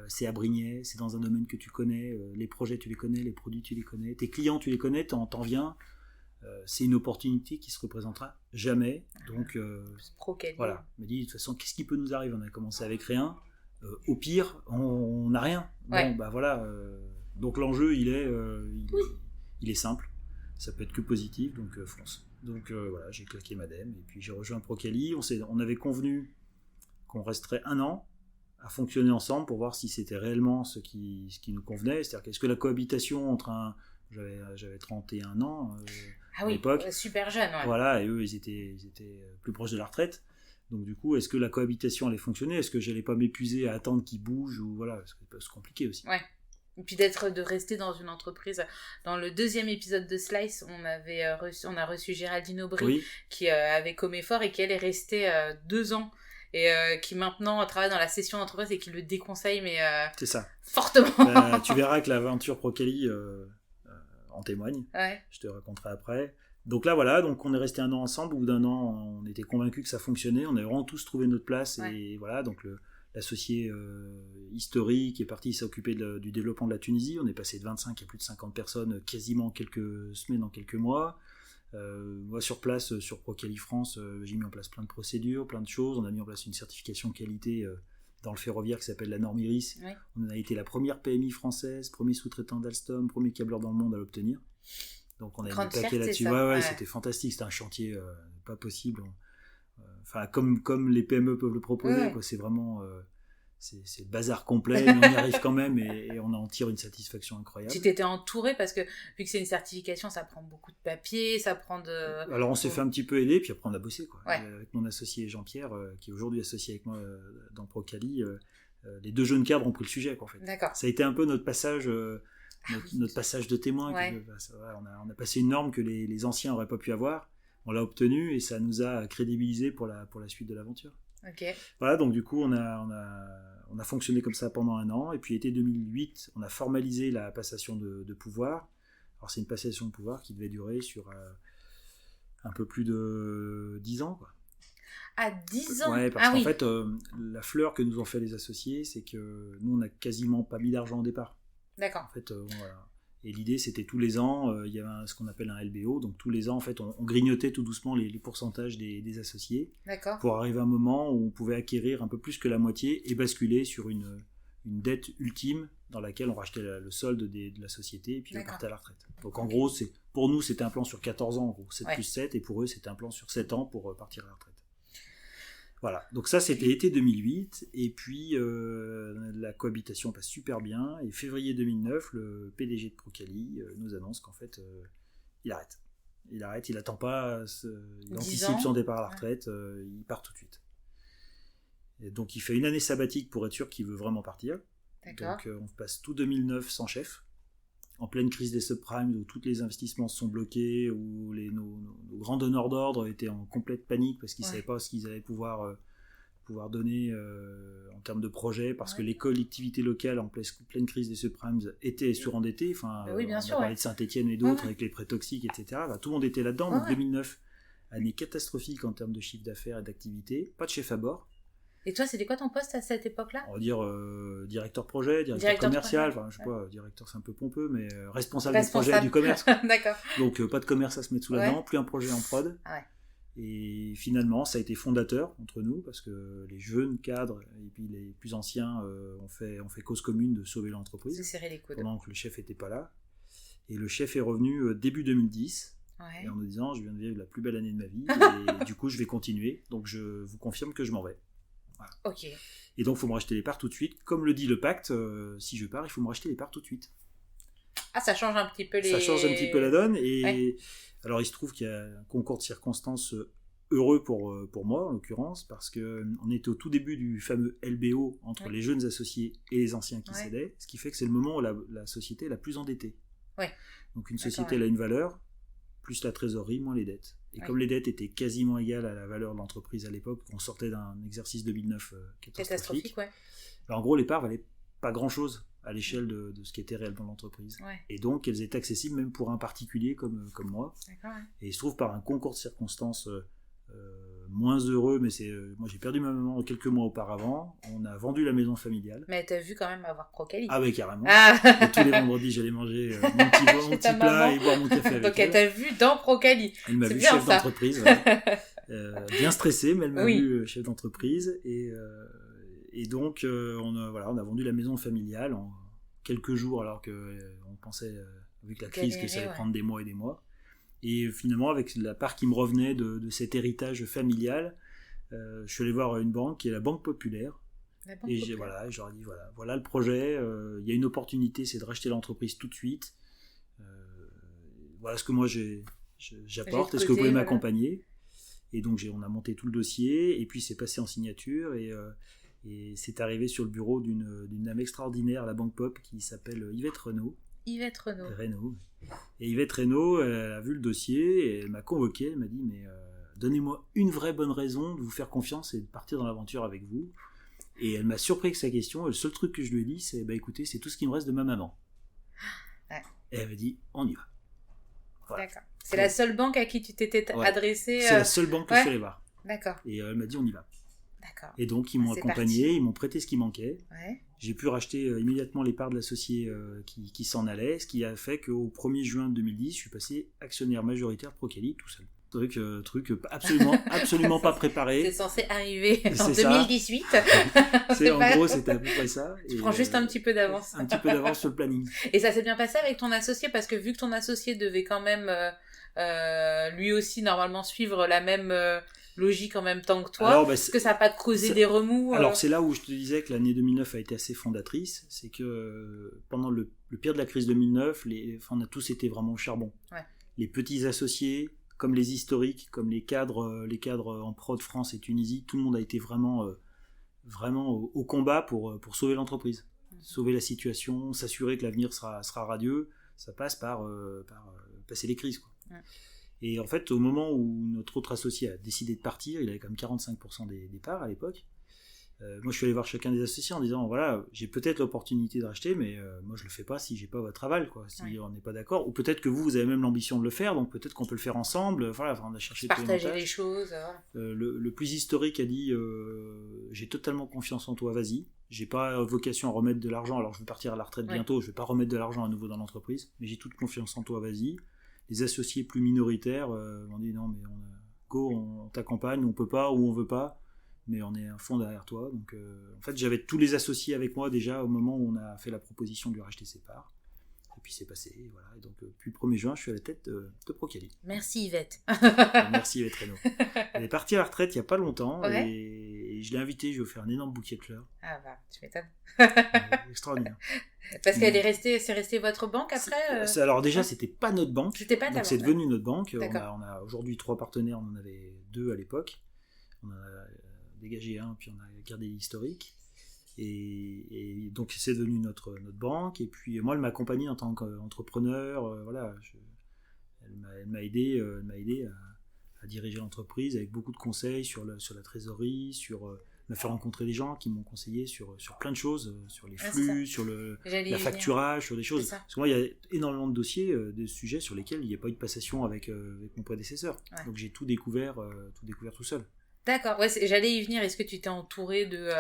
C'est à Brignais, c'est dans un domaine que tu connais. Les projets, tu les connais, les produits, tu les connais. Tes clients, tu les connais, t'en viens. C'est une opportunité qui se représentera jamais. Donc, voilà. Il m'a dit, de toute façon, qu'est-ce qui peut nous arriver ? On a commencé avec rien. Au pire, on n'a rien. Bon, voilà... Donc l'enjeu, il est simple. Ça peut être que positif, donc fonce. Donc voilà, j'ai claqué madame, et puis j'ai rejoint Procali. On avait convenu qu'on resterait 1 an à fonctionner ensemble pour voir si c'était réellement ce qui nous convenait. C'est-à-dire qu'est-ce que la cohabitation entre j'avais 31 ans à l'époque. Super jeune. Ouais. Voilà, et eux, ils étaient plus proches de la retraite. Donc du coup, est-ce que la cohabitation allait fonctionner ? Est-ce que j'allais pas m'épuiser à attendre qu'ils bougent, ou voilà, c'est compliqué aussi. Ouais. Et puis de rester dans une entreprise. Dans le 2e épisode de Slice, on a reçu Géraldine Aubry, qui avait Coméfort et qui elle est restée 2 ans et qui maintenant travaille dans la session d'entreprise et qui le déconseille, mais c'est ça. Fortement. Tu verras que l'aventure Procali en témoigne. Ouais. Je te raconterai après. Donc là, voilà, donc on est resté 1 an ensemble. Au bout d'1 an, on était convaincus que ça fonctionnait. On avait vraiment tous trouvé notre place. Et voilà, donc l'associé historique est parti s'occuper du développement de la Tunisie. On est passé de 25 à plus de 50 personnes quasiment en quelques semaines, en quelques mois. Moi, sur place, sur Procali France, j'ai mis en place plein de procédures, plein de choses. On a mis en place une certification qualité dans le ferroviaire qui s'appelle la norme IRIS. Ouais. On a été la première PMI française, premier sous-traitant d'Alstom, premier câbleur dans le monde à l'obtenir. Donc on a mis le paquet là-dessus. Ouais, c'était fantastique. C'était un chantier pas possible. Enfin, comme les PME peuvent le proposer, quoi. C'est vraiment c'est le bazar complet, mais on y arrive quand même, et on en tire une satisfaction incroyable. Tu t'étais entouré, parce que vu que c'est une certification, ça prend beaucoup de papier, ça prend de... Alors on s'est fait un petit peu aider, puis après on a bossé, quoi. Avec mon associé Jean-Pierre, qui est aujourd'hui associé avec moi dans Procali, les 2 jeunes cadres ont pris le sujet, quoi, en fait. D'accord. Ça a été un peu notre passage... notre passage de témoin. On a passé une norme que les anciens n'auraient pas pu avoir. On l'a obtenue, et ça nous a crédibilisé pour la suite de l'aventure. Okay. Voilà, donc du coup on a On a fonctionné comme ça pendant 1 an, et puis été 2008, on a formalisé la passation de pouvoir. Alors c'est une passation de pouvoir qui devait durer sur un peu plus de 10 ans, quoi. À 10 ans. Ouais, parce qu'en fait, la fleur que nous ont fait les associés, c'est que nous, on n'a quasiment pas mis d'argent au départ. D'accord. En fait, voilà. Et l'idée, c'était tous les ans, il y avait ce qu'on appelle un LBO, donc tous les ans, en fait, on grignotait tout doucement les pourcentages des associés. D'accord. Pour arriver à un moment où on pouvait acquérir un peu plus que la moitié et basculer sur une dette ultime dans laquelle on rachetait le solde de la société et puis on partait à la retraite. Donc en gros, pour nous, c'était un plan sur 14 ans, en gros, 7 plus 7, et pour eux, c'était un plan sur 7 ans pour partir à la retraite. Voilà, donc ça c'était été 2008, et puis la cohabitation passe super bien, et février 2009, le PDG de Procali nous annonce qu'en fait, il arrête. Il attend pas, il anticipe son départ à la retraite, il part tout de suite. Et donc il fait une année sabbatique pour être sûr qu'il veut vraiment partir. D'accord. Donc on passe tout 2009 sans chef, en pleine crise des subprimes où tous les investissements se sont bloqués, où nos grands donneurs d'ordre étaient en complète panique parce qu'ils ne savaient pas ce qu'ils allaient pouvoir donner en termes de projets, parce que les collectivités locales en pleine crise des subprimes étaient surendettées. Enfin, oui, bien sûr, on a parlé de Saint-Étienne et d'autres avec les prêts toxiques, etc. Bah, tout le monde était là-dedans. Donc 2009, année catastrophique en termes de chiffre d'affaires et d'activité, pas de chef à bord. Et toi, c'était quoi ton poste à cette époque-là ? On va dire directeur projet, directeur commercial, enfin, je sais pas, directeur c'est un peu pompeux, mais responsable du projet du commerce. D'accord. Donc pas de commerce à se mettre sous la dent, plus un projet en prod. Ouais. Et finalement, ça a été fondateur entre nous, parce que les jeunes cadres et puis les plus anciens ont fait cause commune de sauver l'entreprise. Se serrer les coudes. Pendant que le chef n'était pas là. Et le chef est revenu début 2010. Ouais. Et en nous disant, je viens de vivre la plus belle année de ma vie, et du coup je vais continuer, donc je vous confirme que je m'en vais. Voilà. Ok. Et donc il faut me racheter les parts tout de suite. Comme le dit le pacte, si je pars, il faut me racheter les parts tout de suite. Ah, ça change un petit peu Ça change un petit peu la donne. Et alors il se trouve qu'il y a un concours de circonstances heureux pour moi en l'occurrence, parce qu'on était au tout début du fameux LBO entre les jeunes associés et les anciens qui cédaient, ce qui fait que c'est le moment où la société est la plus endettée. Donc une société elle a une valeur, plus la trésorerie, moins les dettes. Et comme les dettes étaient quasiment égales à la valeur de l'entreprise à l'époque, on sortait d'un exercice 2009 catastrophique. En gros, les parts valaient pas grand-chose à l'échelle de ce qui était réellement l'entreprise. Et donc, elles étaient accessibles même pour un particulier comme moi. Et il se trouve, par un concours de circonstances moins heureux, mais moi j'ai perdu ma maman quelques mois auparavant, on a vendu la maison familiale. Mais t'as vu quand même avoir Procali. Ah oui, carrément. Et tous les vendredis, j'allais manger mon petit plat et boire mon café avec elle. Donc elle t'a vu dans Procali. Elle m'a vu chef d'entreprise, bien stressé, mais elle m'a vu chef d'entreprise. Et donc, on a vendu la maison familiale en quelques jours, alors qu'on pensait, avec la crise, que ça allait prendre des mois et des mois. Et finalement, avec la part qui me revenait de cet héritage familial, je suis allé voir une banque qui est la Banque Populaire. Je leur ai dit, voilà le projet, il y a une opportunité, c'est de racheter l'entreprise tout de suite. Voilà ce que moi j'apporte, est-ce que vous pouvez m'accompagner ? Et donc on a monté tout le dossier, et puis c'est passé en signature, et c'est arrivé sur le bureau d'une dame extraordinaire à la Banque Pop qui s'appelle Yvette Renaud. Et Yvette Renaud, elle a vu le dossier et elle m'a convoqué, elle m'a dit, mais donnez-moi une vraie bonne raison de vous faire confiance et de partir dans l'aventure avec vous. Et elle m'a surpris avec sa question, et le seul truc que je lui ai dit, c'est, écoutez, c'est tout ce qui me reste de ma maman. Et elle m'a dit, on y va. Voilà. D'accord. C'est la seule banque à qui tu t'étais adressé C'est la seule banque que je suis allé voir. D'accord. Et elle m'a dit, on y va. D'accord. Et donc ils m'ont accompagné, ils m'ont prêté ce qui manquait. Ouais. J'ai pu racheter immédiatement les parts de l'associé qui s'en allait, ce qui a fait qu'au 1er juin 2010, je suis passé actionnaire majoritaire de Procali tout seul. Truc absolument pas préparé. C'est censé arriver en 2018. En gros, c'était à peu près ça. Tu prends juste un petit peu d'avance. Un petit peu d'avance sur le planning. Et ça s'est bien passé avec ton associé, parce que vu que ton associé devait quand même lui aussi normalement suivre la même logique en même temps que toi, est-ce que ça n'a pas causé des remous Alors c'est là où je te disais que l'année 2009 a été assez fondatrice, c'est que pendant le pire de la crise 2009, on a tous été vraiment au charbon. Les petits associés, comme les historiques, comme les cadres en prod France et Tunisie, tout le monde a été vraiment au combat pour sauver l'entreprise, sauver la situation, s'assurer que l'avenir sera radieux. Ça passe par passer les crises, quoi. Et en fait, au moment où notre autre associé a décidé de partir, il avait quand même 45% des parts à l'époque, Moi, je suis allé voir chacun des associés en disant, voilà, j'ai peut-être l'opportunité de racheter, mais moi, je le fais pas si j'ai pas votre aval, quoi. Si on n'est pas d'accord, ou peut-être que vous avez même l'ambition de le faire, donc peut-être qu'on peut le faire ensemble. Voilà, on a cherché tous les Partager montages. les choses. Le plus historique a dit, j'ai totalement confiance en toi, vas-y. J'ai pas vocation à remettre de l'argent. Alors, je vais partir à la retraite bientôt. Je vais pas remettre de l'argent à nouveau dans l'entreprise, mais j'ai toute confiance en toi, vas-y. Les associés plus minoritaires m'ont dit, non, mais go, on t'accompagne, on peut pas ou on veut pas. Mais on est à fond derrière toi. Donc, en fait, j'avais tous les associés avec moi déjà au moment où on a fait la proposition de lui racheter ses parts. Et puis c'est passé. Et voilà. Et donc, depuis le 1er juin, je suis à la tête de Procali. Merci Yvette. Merci Yvette Reynaud. Elle est partie à la retraite il n'y a pas longtemps. Et je l'ai invitée. Je lui ai offert un énorme bouquet de fleurs. Ah bah, tu m'étonnes. Extraordinaire. Parce qu'elle c'est resté votre banque après Alors déjà, c'était pas notre banque. C'était pas ta donc banque. C'est devenu notre banque. On D'accord. a aujourd'hui 3 partenaires. On en avait 2 à l'époque. On en a dégagé un, puis on a gardé l'historique. Et donc c'est devenu notre banque. Et puis moi, elle m'a accompagné en tant qu'entrepreneur. Voilà, elle m'a aidé à diriger l'entreprise avec beaucoup de conseils sur la trésorerie, m'a fait rencontrer des gens qui m'ont conseillé sur plein de choses, sur les flux, sur la facturage, sur des choses. Parce que moi, il y a énormément de dossiers, de sujets sur lesquels il n'y a pas eu de passation avec mon prédécesseur. Ouais. Donc j'ai tout découvert tout seul. D'accord, ouais, j'allais y venir. Est-ce que tu t'es entouré de...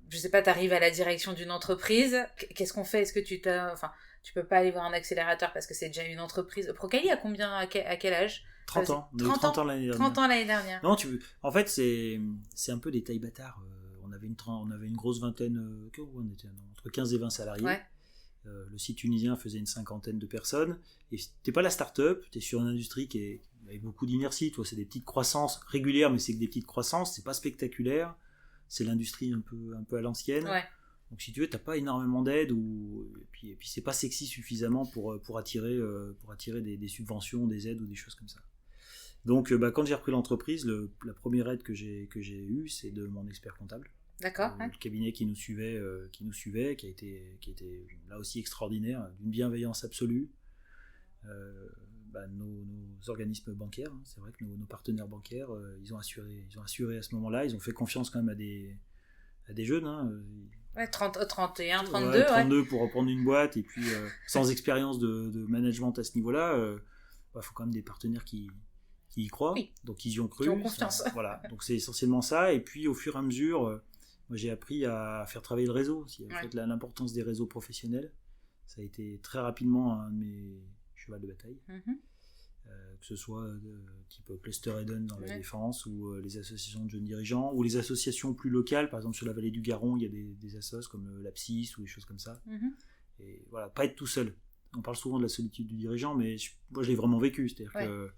je sais pas, tu arrives à la direction d'une entreprise. Qu'est-ce qu'on fait ? Est-ce que tu peux pas aller voir un accélérateur parce que c'est déjà une entreprise. Procali a combien, à quel âge ? 30 ans. 30 ans l'année dernière. 30 ans l'année dernière. Non, en fait, c'est un peu des tailles bâtards. On avait une grosse vingtaine, on était entre 15 et 20 salariés. Ouais. Le site tunisien faisait une 50aine de personnes. Et t'es pas la start-up, t'es sur une industrie avec beaucoup d'inertie. Toi, c'est des petites croissances régulières, mais c'est que des petites croissances. C'est pas spectaculaire. C'est l'industrie un peu à l'ancienne. Ouais. Donc si tu veux, t'as pas énormément d'aide et puis c'est pas sexy suffisamment pour attirer des subventions, des aides ou des choses comme ça. Donc quand j'ai repris l'entreprise, la première aide que j'ai eue, c'est de mon expert comptable. D'accord. Le cabinet qui nous suivait, qui a été là aussi extraordinaire, d'une bienveillance absolue. Nos organismes bancaires, hein, c'est vrai que nos partenaires bancaires, ils ont assuré à ce moment-là, ils ont fait confiance quand même à des jeunes. Hein, ouais, 31, 32. Ouais, 32 pour reprendre une boîte, et puis sans expérience de management à ce niveau-là, faut quand même des partenaires qui y croient, oui. Donc ils y ont cru. Qui ont confiance. Voilà, donc c'est essentiellement ça, et puis au fur et à mesure, moi j'ai appris à faire travailler le réseau, aussi, en fait, l'importance des réseaux professionnels, ça a été très rapidement un de mes chevals de bataille. Mm-hmm. Que ce soit type Cluster Eden dans la défense, ou les associations de jeunes dirigeants, ou les associations plus locales, par exemple sur la vallée du Garon, il y a des assos comme l'Apsis ou des choses comme ça. Mm-hmm. Et voilà, pas être tout seul. On parle souvent de la solitude du dirigeant, mais moi je l'ai vraiment vécu, c'est-à-dire que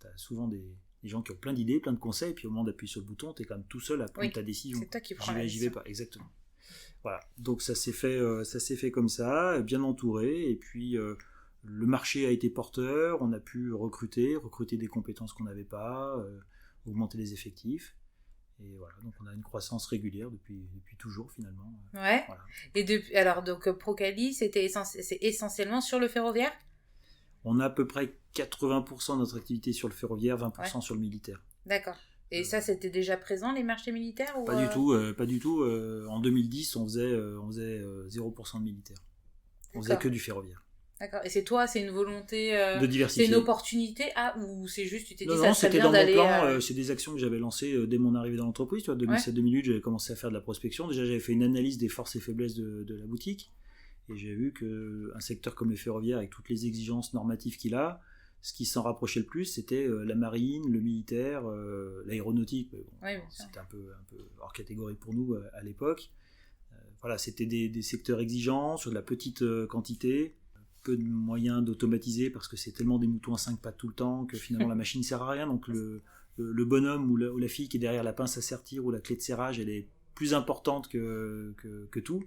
tu as souvent des gens qui ont plein d'idées, plein de conseils, et puis au moment d'appuyer sur le bouton, tu es quand même tout seul à prendre ta décision. C'est toi qui prends la décision. J'y vais pas, exactement. Voilà, donc ça s'est fait comme ça, bien entouré, et puis le marché a été porteur, on a pu recruter des compétences qu'on n'avait pas, augmenter les effectifs, et voilà, donc on a une croissance régulière depuis toujours finalement. Ouais. Voilà. Et alors donc Procali, c'est essentiellement sur le ferroviaire ? On a à peu près 80% de notre activité sur le ferroviaire, 20% sur le militaire. D'accord. Et ça, c'était déjà présent, les marchés militaires ou Pas du tout. En 2010, on faisait 0% de militaire. On faisait que du ferroviaire. D'accord. Et c'est une volonté de diversifier. C'est une opportunité ou c'est juste, tu t'es dit non, ça c'était bien dans mon d'aller... plan, c'est des actions que j'avais lancées dès mon arrivée dans l'entreprise. Tu vois, 2007-2008, j'avais commencé à faire de la prospection. Déjà, j'avais fait une analyse des forces et faiblesses de la boutique. Et j'ai vu qu'un secteur comme le ferroviaire, avec toutes les exigences normatives qu'il a, ce qui s'en rapprochait le plus, c'était la marine, le militaire, l'aéronautique. Bon, c'était un peu hors catégorie pour nous à l'époque. Voilà, c'était des secteurs exigeants, sur de la petite quantité, peu de moyens d'automatiser, parce que c'est tellement des moutons à 5 pattes tout le temps que finalement la machine ne sert à rien. Donc le bonhomme ou la fille qui est derrière la pince à sertir ou la clé de serrage, elle est plus importante que tout.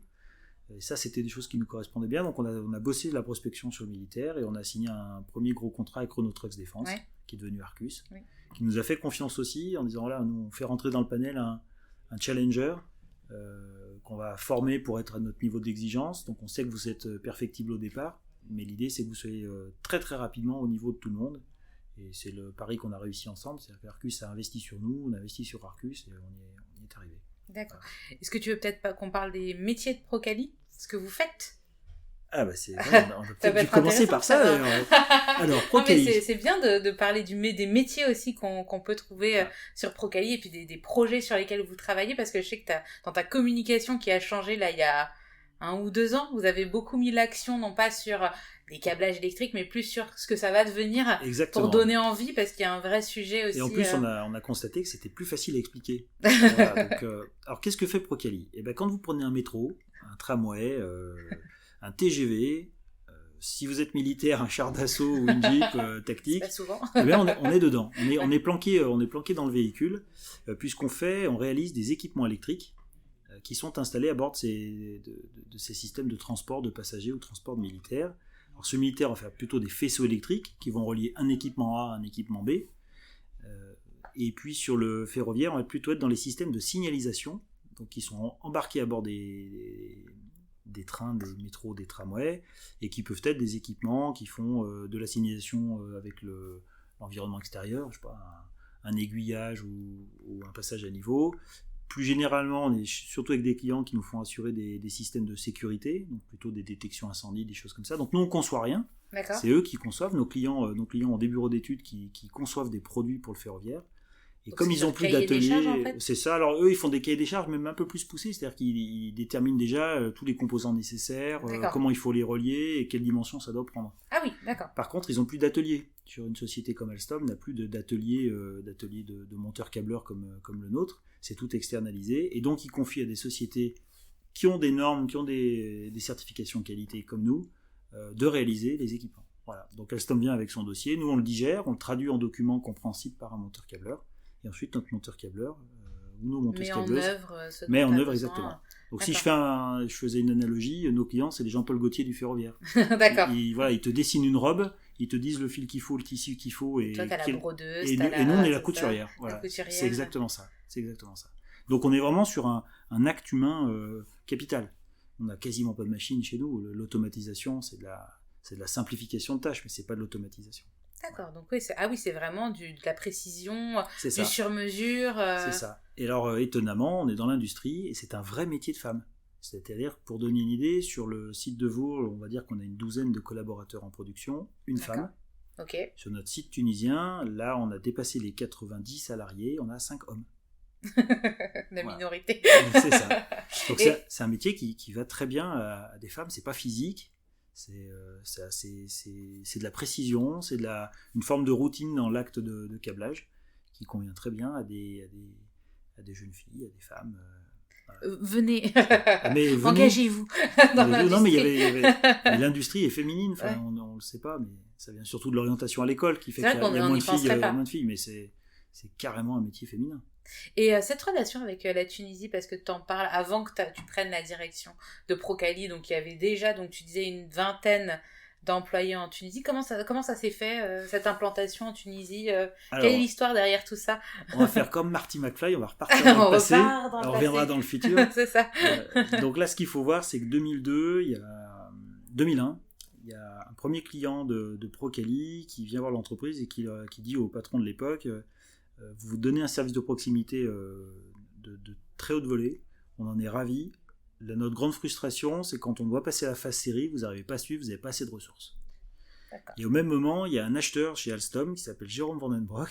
Et ça, c'était des choses qui nous correspondaient bien. Donc on a bossé de la prospection sur le militaire, et on a signé un premier gros contrat avec Renault Trucks Défense, qui est devenu Arcus, qui nous a fait confiance aussi en disant, voilà, nous on fait rentrer dans le panel un challenger qu'on va former pour être à notre niveau d'exigence. Donc on sait que vous êtes perfectible au départ, mais l'idée c'est que vous soyez très très rapidement au niveau de tout le monde. Et c'est le pari qu'on a réussi ensemble, c'est-à-dire qu'Arcus a investi sur nous, on a investi sur Arcus, et on y est arrivé. D'accord. Est-ce que tu veux peut-être pas qu'on parle des métiers de Procali, ce que vous faites? Ah bah c'est vrai, on va peut-être dû commencer par ça. Alors Procali. C'est bien de parler des métiers aussi qu'on peut trouver sur Procali et puis des projets sur lesquels vous travaillez, parce que je sais que dans ta communication qui a changé là il y a 1 ou 2 ans, vous avez beaucoup mis l'action non pas sur les câblages électriques mais plus sur ce que ça va devenir. Exactement. Pour donner envie, parce qu'il y a un vrai sujet aussi. Et en plus on a constaté que c'était plus facile à expliquer. Voilà, donc, alors qu'est-ce que fait Procali? Eh ben quand vous prenez un métro, un tramway, un TGV, si vous êtes militaire, un char d'assaut ou une Jeep tactique, pas souvent. eh bien on est dedans. On est planqué dans le véhicule, puisqu'on réalise des équipements électriques qui sont installés à bord de ces systèmes de transport de passagers ou de transport de militaires. Alors ce militaire va faire plutôt des faisceaux électriques qui vont relier un équipement A à un équipement B. Et puis sur le ferroviaire, on va plutôt être dans les systèmes de signalisation, donc qui sont embarqués à bord des trains, des métros, des tramways, et qui peuvent être des équipements qui font de la signalisation avec l'environnement extérieur, je sais pas, un aiguillage ou un passage à niveau. Plus généralement, on est surtout avec des clients qui nous font assurer des systèmes de sécurité, donc plutôt des détections incendie, des choses comme ça. Donc nous, on ne conçoit rien. D'accord. C'est eux qui conçoivent. Nos clients ont des bureaux d'études qui conçoivent des produits pour le ferroviaire. Et donc comme ils n'ont plus d'ateliers, en fait. c'est ça. Alors eux, ils font des cahiers des charges, même un peu plus poussés, c'est-à-dire qu'ils déterminent déjà tous les composants nécessaires, comment il faut les relier et quelle dimension ça doit prendre. Ah oui, d'accord. Par contre, ils n'ont plus d'ateliers. Sur une société comme Alstom, n'a plus d'ateliers de monteurs câbleurs comme le nôtre. C'est tout externalisé, et donc ils confient à des sociétés qui ont des normes, qui ont des certifications qualité comme nous, de réaliser les équipements. Voilà. Donc Alstom vient avec son dossier, nous on le digère, on le traduit en document compréhensible par un monteur câbleur. Et ensuite, notre monteur câbleur, ou nos monteuses câbleuses, met en œuvre exactement. Donc, si je faisais une analogie, nos clients, c'est les Jean-Paul Gaultier du ferroviaire. D'accord. Ils te dessinent une robe, ils te disent le fil qu'il faut, le tissu qu'il faut. Et toi, t'as la brodeuse. Et nous, on est la couturière. Voilà. C'est exactement ça. Donc, on est vraiment sur un acte humain capital. On n'a quasiment pas de machine chez nous. L'automatisation, c'est de la simplification de tâches, mais c'est pas de l'automatisation. D'accord, donc c'est vraiment de la précision, du sur-mesure. C'est ça. Et alors, étonnamment, on est dans l'industrie et c'est un vrai métier de femme. C'est-à-dire, pour donner une idée, sur le site de Vaud, on va dire qu'on a une 12aine de collaborateurs en production, une femme. Ok. Sur notre site tunisien, là, on a dépassé les 90 salariés, on a 5 hommes. La minorité. C'est ça. Donc, c'est un métier qui va très bien à des femmes, c'est pas physique. C'est de la précision, c'est une forme de routine dans l'acte de câblage qui convient très bien à des jeunes filles, à des femmes. Venez, venez. Engagez-vous dans l'industrie. Non, mais il y avait l'industrie est féminine, on le sait pas, mais ça vient surtout de l'orientation à l'école qui fait qu'il y a moins de filles, mais c'est carrément un métier féminin. Et cette relation avec la Tunisie, parce que tu en parles avant que tu prennes la direction de Procali, donc il y avait déjà, donc tu disais, une 20aine d'employés en Tunisie. Comment ça s'est fait, cette implantation en Tunisie? Quelle est l'histoire derrière tout ça? On va faire comme Marty McFly, on va repartir dans le passé, on reviendra dans le futur. C'est ça. Donc là, ce qu'il faut voir, c'est que 2001, il y a un premier client de Procali qui vient voir l'entreprise et qui dit au patron de l'époque, vous donnez un service de proximité de très haute volée, on en est ravis. Notre grande frustration, c'est quand on doit passer à la phase série, vous n'arrivez pas à suivre, vous n'avez pas assez de ressources. D'accord. Et au même moment, il y a un acheteur chez Alstom qui s'appelle Jérôme Vandenbroek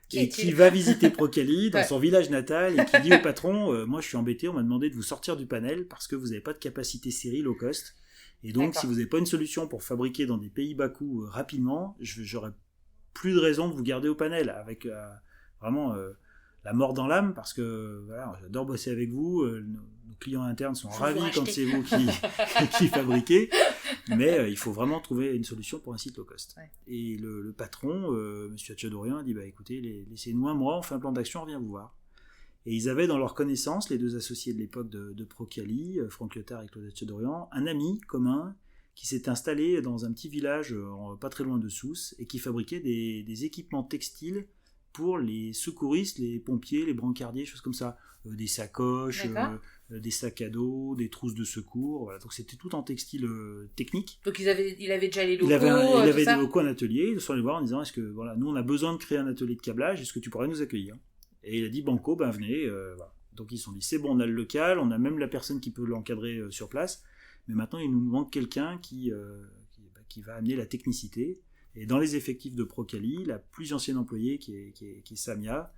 qui va visiter Procali dans son village natal et qui dit au patron, moi je suis embêté, on m'a demandé de vous sortir du panel parce que vous n'avez pas de capacité série low cost. Et donc, si vous n'avez pas une solution pour fabriquer dans des pays bas coûts rapidement, j'aurais plus de raison de vous garder au panel avec vraiment la mort dans l'âme, parce que voilà, j'adore bosser avec vous, nos clients internes sont ravis quand c'est vous qui fabriquez, mais il faut vraiment trouver une solution pour un site low cost. Ouais. Et le patron, M. Hatchadorian, a dit écoutez, laissez-nous un mois, on fait un plan d'action, on revient vous voir. Et ils avaient dans leur connaissance, les deux associés de l'époque de Procali, Franck Lyotard et Claude Hatchadorian, un ami commun qui s'est installé dans un petit village pas très loin de Sousse et qui fabriquait des équipements textiles pour les secouristes, les pompiers, les brancardiers, choses comme ça. Des sacoches, des sacs à dos, des trousses de secours. Voilà. Donc c'était tout en textile technique. Donc il avait déjà les locaux. Il avait des locaux en atelier. Ils sont allés voir en disant est-ce que nous on a besoin de créer un atelier de câblage, est-ce que tu pourrais nous accueillir? Et il a dit banco, venez. Voilà. Donc ils se sont dit, c'est bon, on a le local, on a même la personne qui peut l'encadrer sur place, mais maintenant il nous manque quelqu'un qui va amener la technicité. Et dans les effectifs de Procali, la plus ancienne employée qui est Samia,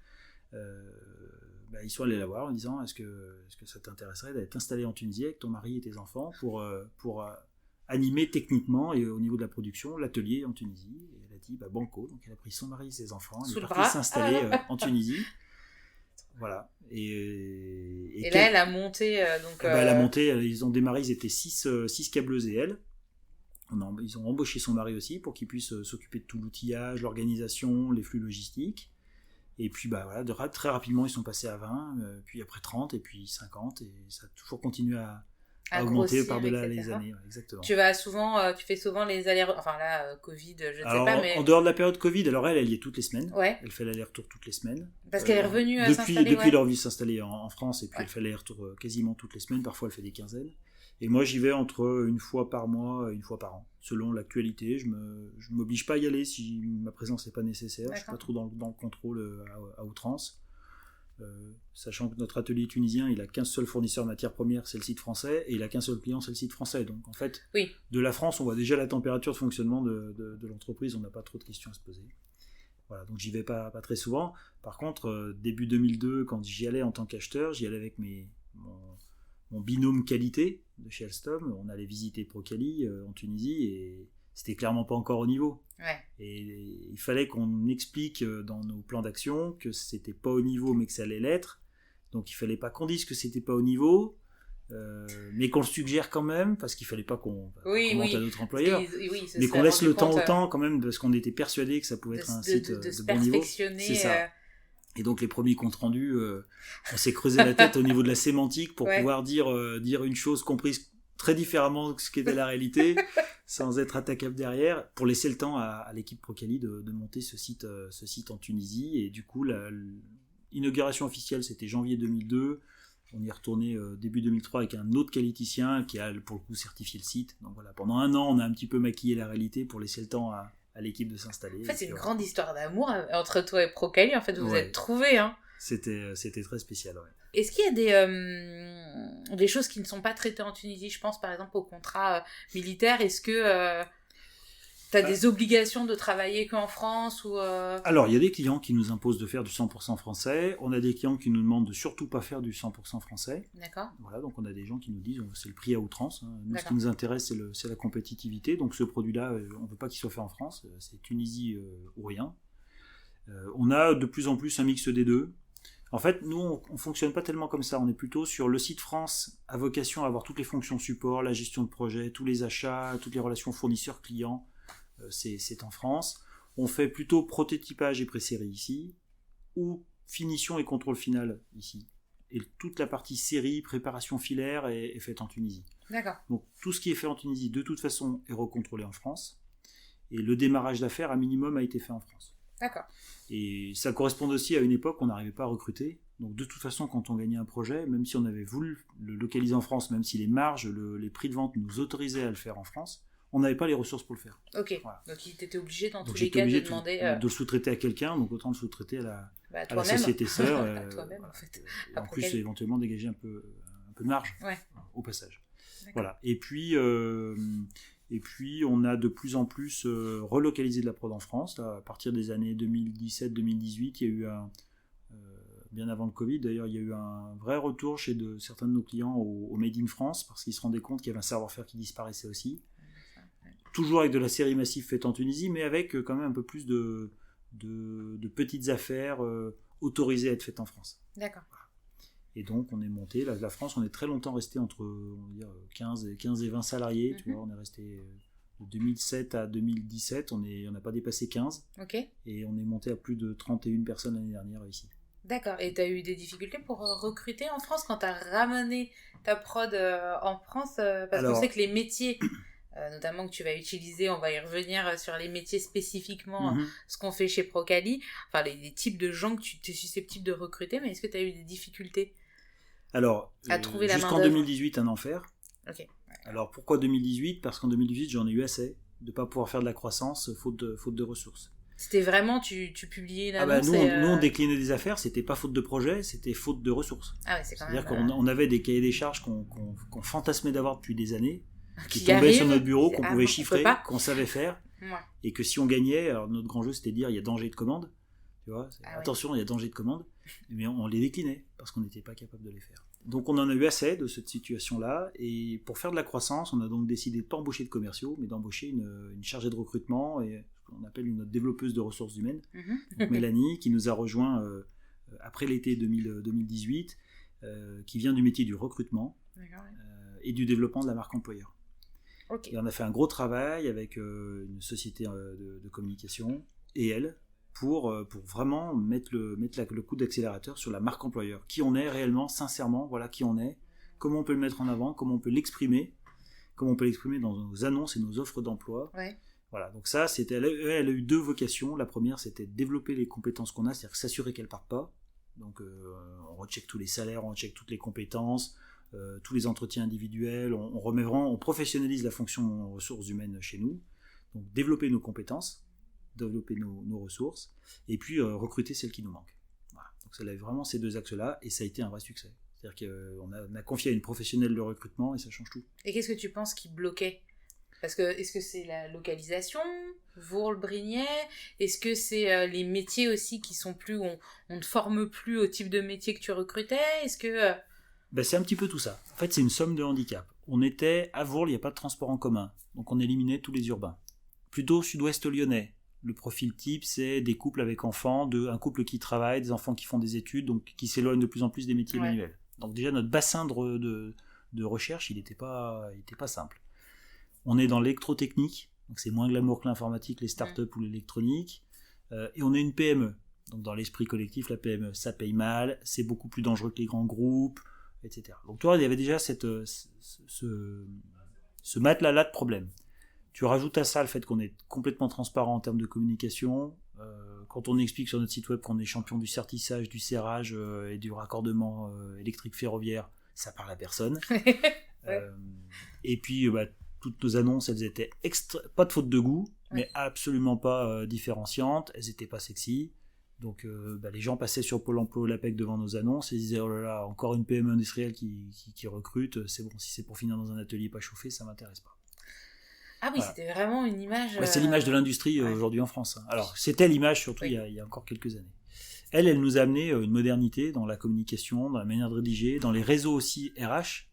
ils sont allés la voir en disant, est-ce que ça t'intéresserait d'être installé en Tunisie avec ton mari et tes enfants pour animer techniquement et au niveau de la production l'atelier en Tunisie. Et elle a dit banco, donc elle a pris son mari et ses enfants, elle est partie s'installer en Tunisie. Voilà. Et là, elle a monté. Elle a monté, ils ont démarré, ils étaient 6 câbleuses et elle. Ils ont embauché son mari aussi pour qu'il puisse s'occuper de tout l'outillage, l'organisation, les flux logistiques. Et puis très rapidement, ils sont passés à 20, puis après 30, et puis 50, et ça a toujours continué à augmenter grossir, par-delà etc. les années. Ouais, exactement. Tu fais souvent les allers-retours. Enfin là, Covid, je ne sais pas. Mais... En dehors de la période Covid, alors elle y est toutes les semaines. Ouais. Elle fait l'aller-retour toutes les semaines. Parce qu'elle est revenue s'installer. Depuis leur vie s'installer en France, et puis elle fait l'aller-retour quasiment toutes les semaines. Parfois, elle fait des quinzaines. Et moi, j'y vais entre une fois par mois, une fois par an, selon l'actualité. Je m'oblige pas à y aller si ma présence n'est pas nécessaire. D'accord. Je suis pas trop dans le contrôle à outrance. Sachant que notre atelier tunisien, il a qu'un seul fournisseur de matières premières, c'est le site français, et il a qu'un seul client, c'est le site français. Donc en fait, de la France, on voit déjà la température de fonctionnement de l'entreprise, on n'a pas trop de questions à se poser. Voilà, donc j'y vais pas très souvent. Par contre, début 2002, quand j'y allais en tant qu'acheteur, j'y allais avec mon binôme qualité de chez Alstom. On allait visiter Procali en Tunisie, et c'était clairement pas encore au niveau. Ouais. Et il fallait qu'on explique dans nos plans d'action que c'était pas au niveau, mais que ça allait l'être. Donc il fallait pas qu'on dise que c'était pas au niveau, mais qu'on le suggère quand même, parce qu'il fallait pas qu'on monte à d'autres employeurs, mais qu'on laisse le temps au temps quand même, parce qu'on était persuadé que ça pouvait être un site de bon niveau. C'est ça. Et donc les premiers comptes rendus, on s'est creusé la tête au niveau de la sémantique pour pouvoir dire une chose comprise très différemment de ce qu'était la réalité, sans être attaquable derrière, pour laisser le temps à l'équipe Procali de monter ce site en Tunisie. Et du coup, l'inauguration officielle, c'était janvier 2002. On y est retourné début 2003 avec un autre qualiticien qui a pour le coup certifié le site. Donc voilà, pendant un an, on a un petit peu maquillé la réalité pour laisser le temps à l'équipe de s'installer. En fait, c'est une grande histoire d'amour entre toi et Procali. En fait, vous vous êtes trouvés. Hein. C'était très spécial, ouais. Est-ce qu'il y a des choses qui ne sont pas traitées en Tunisie ? Je pense par exemple au contrat militaire. Est-ce que tu as des obligations de travailler qu'en France ou Alors, il y a des clients qui nous imposent de faire du 100% français. On a des clients qui nous demandent de surtout pas faire du 100% français. D'accord. Voilà, donc on a des gens qui nous disent c'est le prix à outrance. Hein. Nous, ce qui nous intéresse, c'est la compétitivité. Donc ce produit-là, on ne veut pas qu'il soit fait en France. C'est Tunisie ou rien. On a de plus en plus un mix des deux. En fait, nous, on ne fonctionne pas tellement comme ça. On est plutôt sur le site France, à vocation à avoir toutes les fonctions support, la gestion de projet, tous les achats, toutes les relations fournisseurs-clients. C'est en France. On fait plutôt prototypage et pré-série ici, ou finition et contrôle final ici. Et toute la partie série, préparation filaire est faite en Tunisie. D'accord. Donc tout ce qui est fait en Tunisie, de toute façon, est recontrôlé en France. Et le démarrage d'affaires, à minimum, a été fait en France. D'accord. Et ça correspond aussi à une époque où on n'arrivait pas à recruter. Donc de toute façon, quand on gagnait un projet, même si on avait voulu le localiser en France, même si les marges, les prix de vente nous autorisaient à le faire en France, on n'avait pas les ressources pour le faire. Ok, voilà. Donc il t'était obligé dans tous les cas de demander... de le sous-traiter à quelqu'un, donc autant le sous-traiter à la société sœur. À toi-même, en fait. En plus, éventuellement dégager un peu de marge au passage. Voilà. Et puis, on a de plus en plus relocalisé de la prod en France. Là, à partir des années 2017-2018, il y a eu bien avant le Covid, d'ailleurs, il y a eu un vrai retour chez certains de nos clients au Made in France, parce qu'ils se rendaient compte qu'il y avait un savoir-faire qui disparaissait aussi. Toujours avec de la série massive faite en Tunisie, mais avec quand même un peu plus de petites affaires autorisées à être faites en France. D'accord. Voilà. Et donc, on est monté. La France, on est très longtemps resté entre on va dire, 15 et 20 salariés. Tu vois, on est resté de 2007 à 2017. On n'a pas dépassé 15. Ok. Et on est monté à plus de 31 personnes l'année dernière ici. D'accord. Et tu as eu des difficultés pour recruter en France quand tu as ramené ta prod en France parce qu'on sait que les métiers... notamment que tu vas utiliser, on va y revenir sur les métiers spécifiquement, ce qu'on fait chez Procali, enfin les types de gens que tu es susceptible de recruter, mais est-ce que tu as eu des difficultés à trouver la jusqu'en 2018, un enfer. Okay. Alors pourquoi 2018 ? Parce qu'en 2018, j'en ai eu assez de ne pas pouvoir faire de la croissance faute de ressources. C'était vraiment, tu publiais une Ah bah, annonce nous, et... nous, on déclinait des affaires, c'était pas faute de projet, c'était faute de ressources. Ah ouais, c'est quand C'est-à-dire même... qu'on avait des cahiers des charges qu'on fantasmait d'avoir depuis des années, qui qui tombaient arrive, sur notre bureau, qu'on ah, pouvait on chiffrer, peut pas. qu'on savait faire, Ouais. et que si on gagnait, alors notre grand jeu c'était de dire il y a danger de commande, tu vois, Ah ouais. attention, il y a danger de commande, mais on les déclinait parce qu'on n'était pas capable de les faire. Donc on en a eu assez de cette situation-là, et pour faire de la croissance, on a donc décidé de ne pas embaucher de commerciaux, mais d'embaucher une chargée de recrutement, et ce qu'on appelle une développeuse de ressources humaines, donc Mélanie, qui nous a rejoint après l'été 2018, qui vient du métier du recrutement et du développement de la marque employeur. Okay. Et on a fait un gros travail avec une société de communication et elle, pour vraiment mettre le coup d'accélérateur sur la marque employeur. Qui on est réellement, sincèrement, voilà qui on est, comment on peut le mettre en avant, comment on peut l'exprimer dans nos annonces et nos offres d'emploi. Ouais. Voilà, donc ça, elle a eu deux vocations. La première, c'était de développer les compétences qu'on a, c'est-à-dire s'assurer qu'elles ne partent pas. Donc on recheck tous les salaires, on recheck toutes les compétences, tous les entretiens individuels, on professionnalise la fonction ressources humaines chez nous. Donc développer nos compétences, développer nos ressources, et puis recruter celles qui nous manquent. Voilà. Donc ça avait vraiment ces deux axes-là, et ça a été un vrai succès. C'est-à-dire qu'on a confié à une professionnelle de recrutement, et ça change tout. Et qu'est-ce que tu penses qui bloquait ? Parce que est-ce que c'est la localisation, Vourles-Brignais ? Est-ce que c'est les métiers aussi qui sont plus, on ne forme plus au type de métier que tu recrutais ? Est-ce que... C'est un petit peu tout ça. En fait, c'est une somme de handicap. On était à Vourles, il n'y a pas de transport en commun, donc on éliminait tous les urbains. Plutôt sud-ouest lyonnais. Le profil type, c'est des couples avec enfants, un couple qui travaille, des enfants qui font des études, donc qui s'éloignent de plus en plus des métiers manuels. Donc déjà, notre bassin de recherche, il n'était pas simple. On est dans l'électrotechnique, donc c'est moins glamour que l'informatique, les startups ou l'électronique, et on est une PME. Donc dans l'esprit collectif, la PME, ça paye mal, c'est beaucoup plus dangereux que les grands groupes, etc. Donc tu vois, il y avait déjà ce matelas-là de problèmes. Tu rajoutes à ça le fait qu'on est complètement transparent en termes de communication. Quand on explique sur notre site web qu'on est champion du sertissage, du serrage et du raccordement électrique ferroviaire, ça parle à personne. Et puis, toutes nos annonces, elles étaient pas de faute de goût, mais absolument pas différenciantes. Elles n'étaient pas sexy. Donc, les gens passaient sur Pôle emploi ou l'APEC devant nos annonces et disaient « Oh là là, encore une PME industrielle qui recrute. C'est bon, si c'est pour finir dans un atelier pas chauffé, ça m'intéresse pas. » Ah oui, voilà. C'était vraiment une image... C'est l'image de l'industrie aujourd'hui en France. Alors, c'était l'image surtout il y a encore quelques années. Elle nous a amené une modernité dans la communication, dans la manière de rédiger, dans les réseaux aussi RH.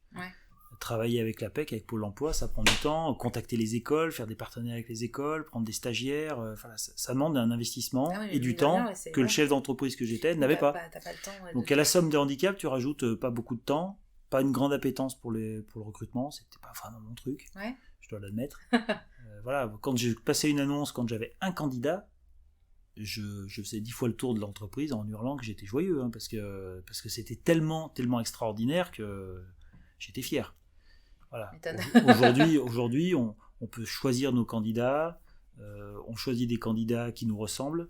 Travailler avec l'APEC, avec Pôle emploi, ça prend du temps. Contacter les écoles, faire des partenariats avec les écoles, prendre des stagiaires. Ça demande un investissement et du temps que le chef d'entreprise que j'étais n'avait pas. T'as pas le temps, donc à la somme des handicaps, tu rajoutes pas beaucoup de temps, pas une grande appétence pour le recrutement. C'était pas vraiment mon truc. Je dois l'admettre. Voilà, quand j'ai passé une annonce, quand j'avais un candidat, je faisais 10 fois le tour de l'entreprise en hurlant que j'étais joyeux, parce que c'était tellement extraordinaire que j'étais fier. Voilà. Aujourd'hui, on peut choisir nos candidats, on choisit des candidats qui nous ressemblent,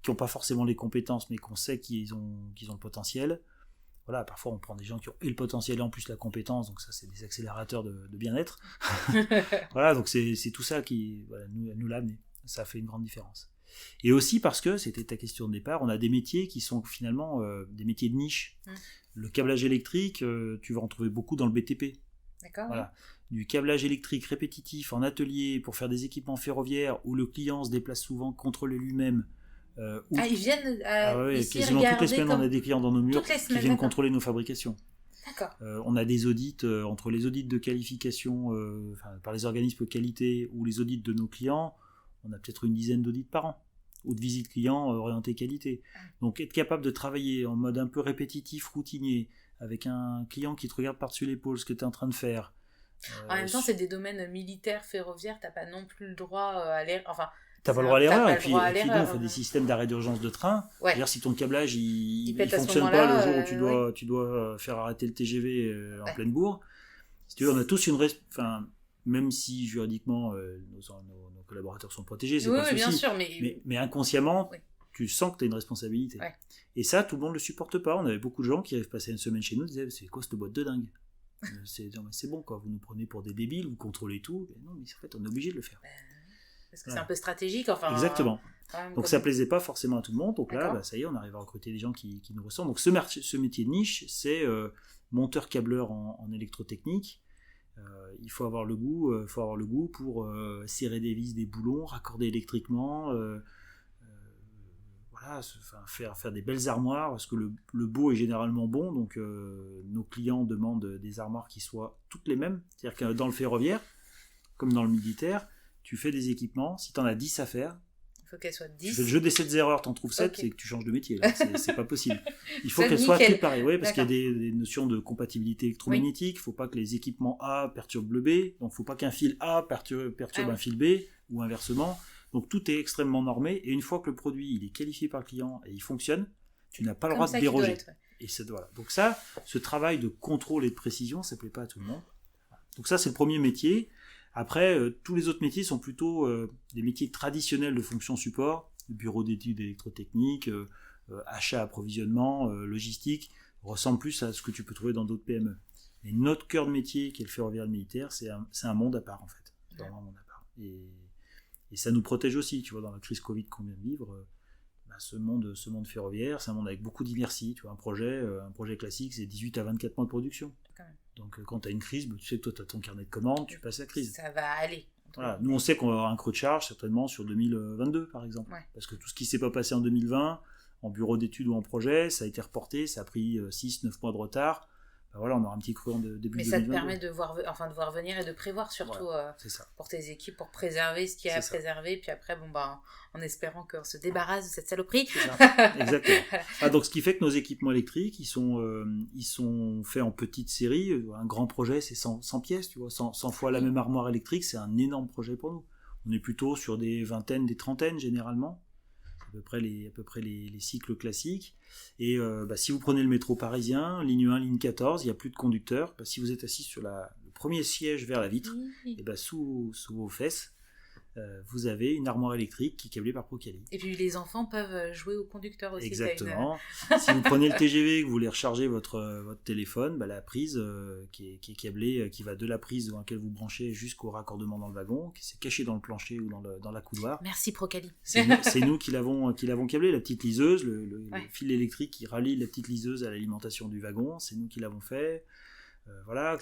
qui n'ont pas forcément les compétences, mais qu'on sait qu'ils ont le potentiel. Voilà, parfois on prend des gens qui ont et le potentiel et en plus la compétence, donc ça c'est des accélérateurs de bien-être. Voilà, donc c'est tout ça qui nous l'a amené. Ça a fait une grande différence. Et aussi parce que, c'était ta question de départ, on a des métiers qui sont finalement des métiers de niche. Le câblage électrique, tu vas en trouver beaucoup dans le BTP. D'accord. Voilà. Du câblage électrique répétitif en atelier pour faire des équipements ferroviaires où le client se déplace souvent, contrôler lui-même. Ils viennent ici quasiment toutes les semaines, on a des clients dans nos murs qui viennent contrôler nos fabrications. D'accord. On a des audits, entre les audits de qualification par les organismes de qualité ou les audits de nos clients, on a peut-être une dizaine d'audits par an, ou de visites clients orientées qualité. Donc être capable de travailler en mode un peu répétitif, routinier, avec un client qui te regarde par-dessus l'épaule ce que tu es en train de faire. En même temps, c'est des domaines militaires, ferroviaires, t'as pas non plus le droit à l'erreur. Enfin, t'as pas le droit à l'erreur, et puis nous, on fait des systèmes d'arrêt d'urgence de train. C'est-à-dire, si ton câblage il fonctionne pas le jour où tu dois faire arrêter le TGV en pleine bourre, si tu veux, on a tous même si juridiquement nos collaborateurs sont protégés, c'est pas le souci. Bien sûr, mais inconsciemment, tu sens que tu as une responsabilité. Et ça, tout le monde le supporte pas. On avait beaucoup de gens qui arrivent passer une semaine chez nous et disaient « C'est quoi cette boîte de dingue ?» C'est bon, quoi. Vous nous prenez pour des débiles, vous contrôlez tout. Mais non, mais en fait, on est obligé de le faire. Parce que c'est un peu stratégique, enfin... Exactement. Donc ça plaisait pas forcément à tout le monde. Donc D'accord. là, ça y est, on arrive à recruter des gens qui nous ressemblent. Donc ce métier de niche, c'est monteur-câbleur en électrotechnique. Il faut avoir le goût pour serrer des vis, des boulons, raccorder électriquement, voilà, faire des belles armoires, parce que le beau est généralement bon, donc nos clients demandent des armoires qui soient toutes les mêmes. C'est-à-dire que dans le ferroviaire, comme dans le militaire, tu fais des équipements, si tu en as 10 à faire, il faut qu'elles soient 10. tu fais le jeu des 7 erreurs, t'en trouves 7, Okay. c'est que tu changes de métier, là. C'est pas possible. Il faut qu'elles soient toutes pareilles, oui, parce D'accord. qu'il y a des notions de compatibilité électromagnétique, il ne faut pas que les équipements A perturbent le B, donc il ne faut pas qu'un fil A perturbe un fil B, ou inversement. Donc tout est extrêmement normé, et une fois que le produit il est qualifié par le client et il fonctionne, tu n'as pas le droit de déroger. Et voilà. Donc ça, ce travail de contrôle et de précision, ça ne plaît pas à tout le monde. Donc ça, c'est le premier métier. Après, tous les autres métiers sont plutôt des métiers traditionnels de fonction support, bureau d'études électrotechniques, achat, approvisionnement, logistique, ressemblent plus à ce que tu peux trouver dans d'autres PME. Et notre cœur de métier, qui est le ferroviaire militaire, c'est un monde à part, en fait. C'est vraiment un monde à part. Et ça nous protège aussi, tu vois, dans la crise Covid qu'on vient de vivre, ce monde ferroviaire, c'est un monde avec beaucoup d'inertie. Tu vois, un projet classique, c'est 18 à 24 mois de production. Donc quand tu as une crise, tu sais que toi tu as ton carnet de commandes, tu passes la crise. Ça va aller. Voilà. Nous on sait qu'on va avoir un creux de charge certainement sur 2022 par exemple. Ouais. Parce que tout ce qui ne s'est pas passé en 2020, en bureau d'études ou en projet, ça a été reporté, ça a pris 6-9 mois de retard. Ben voilà, on aura un petit creux en début 2022. Mais ça te permet de voir venir et de prévoir surtout pour tes équipes, pour préserver ce qu'il y a à préserver. Puis après, en espérant qu'on se débarrasse de cette saloperie. C'est ça. Exactement. Donc ce qui fait que nos équipements électriques, ils sont faits en petite série. Un grand projet, c'est 100 pièces, tu vois, 100 fois la même armoire électrique, c'est un énorme projet pour nous. On est plutôt sur des vingtaines, des trentaines généralement. À peu près les cycles classiques. Et si vous prenez le métro parisien, ligne 1, ligne 14, il n'y a plus de conducteur. Si vous êtes assis sur le premier siège vers la vitre, et sous vos fesses, vous avez une armoire électrique qui est câblée par Procali. Et puis les enfants peuvent jouer au conducteur aussi. Exactement. Si vous prenez le TGV et que vous voulez recharger votre téléphone, la prise qui est câblée, qui va de la prise dans laquelle vous branchez jusqu'au raccordement dans le wagon, qui s'est caché dans le plancher ou dans la couloir. Merci Procali. C'est nous qui l'avons câblé, la petite liseuse, le fil électrique qui relie la petite liseuse à l'alimentation du wagon, c'est nous qui l'avons fait. Voilà,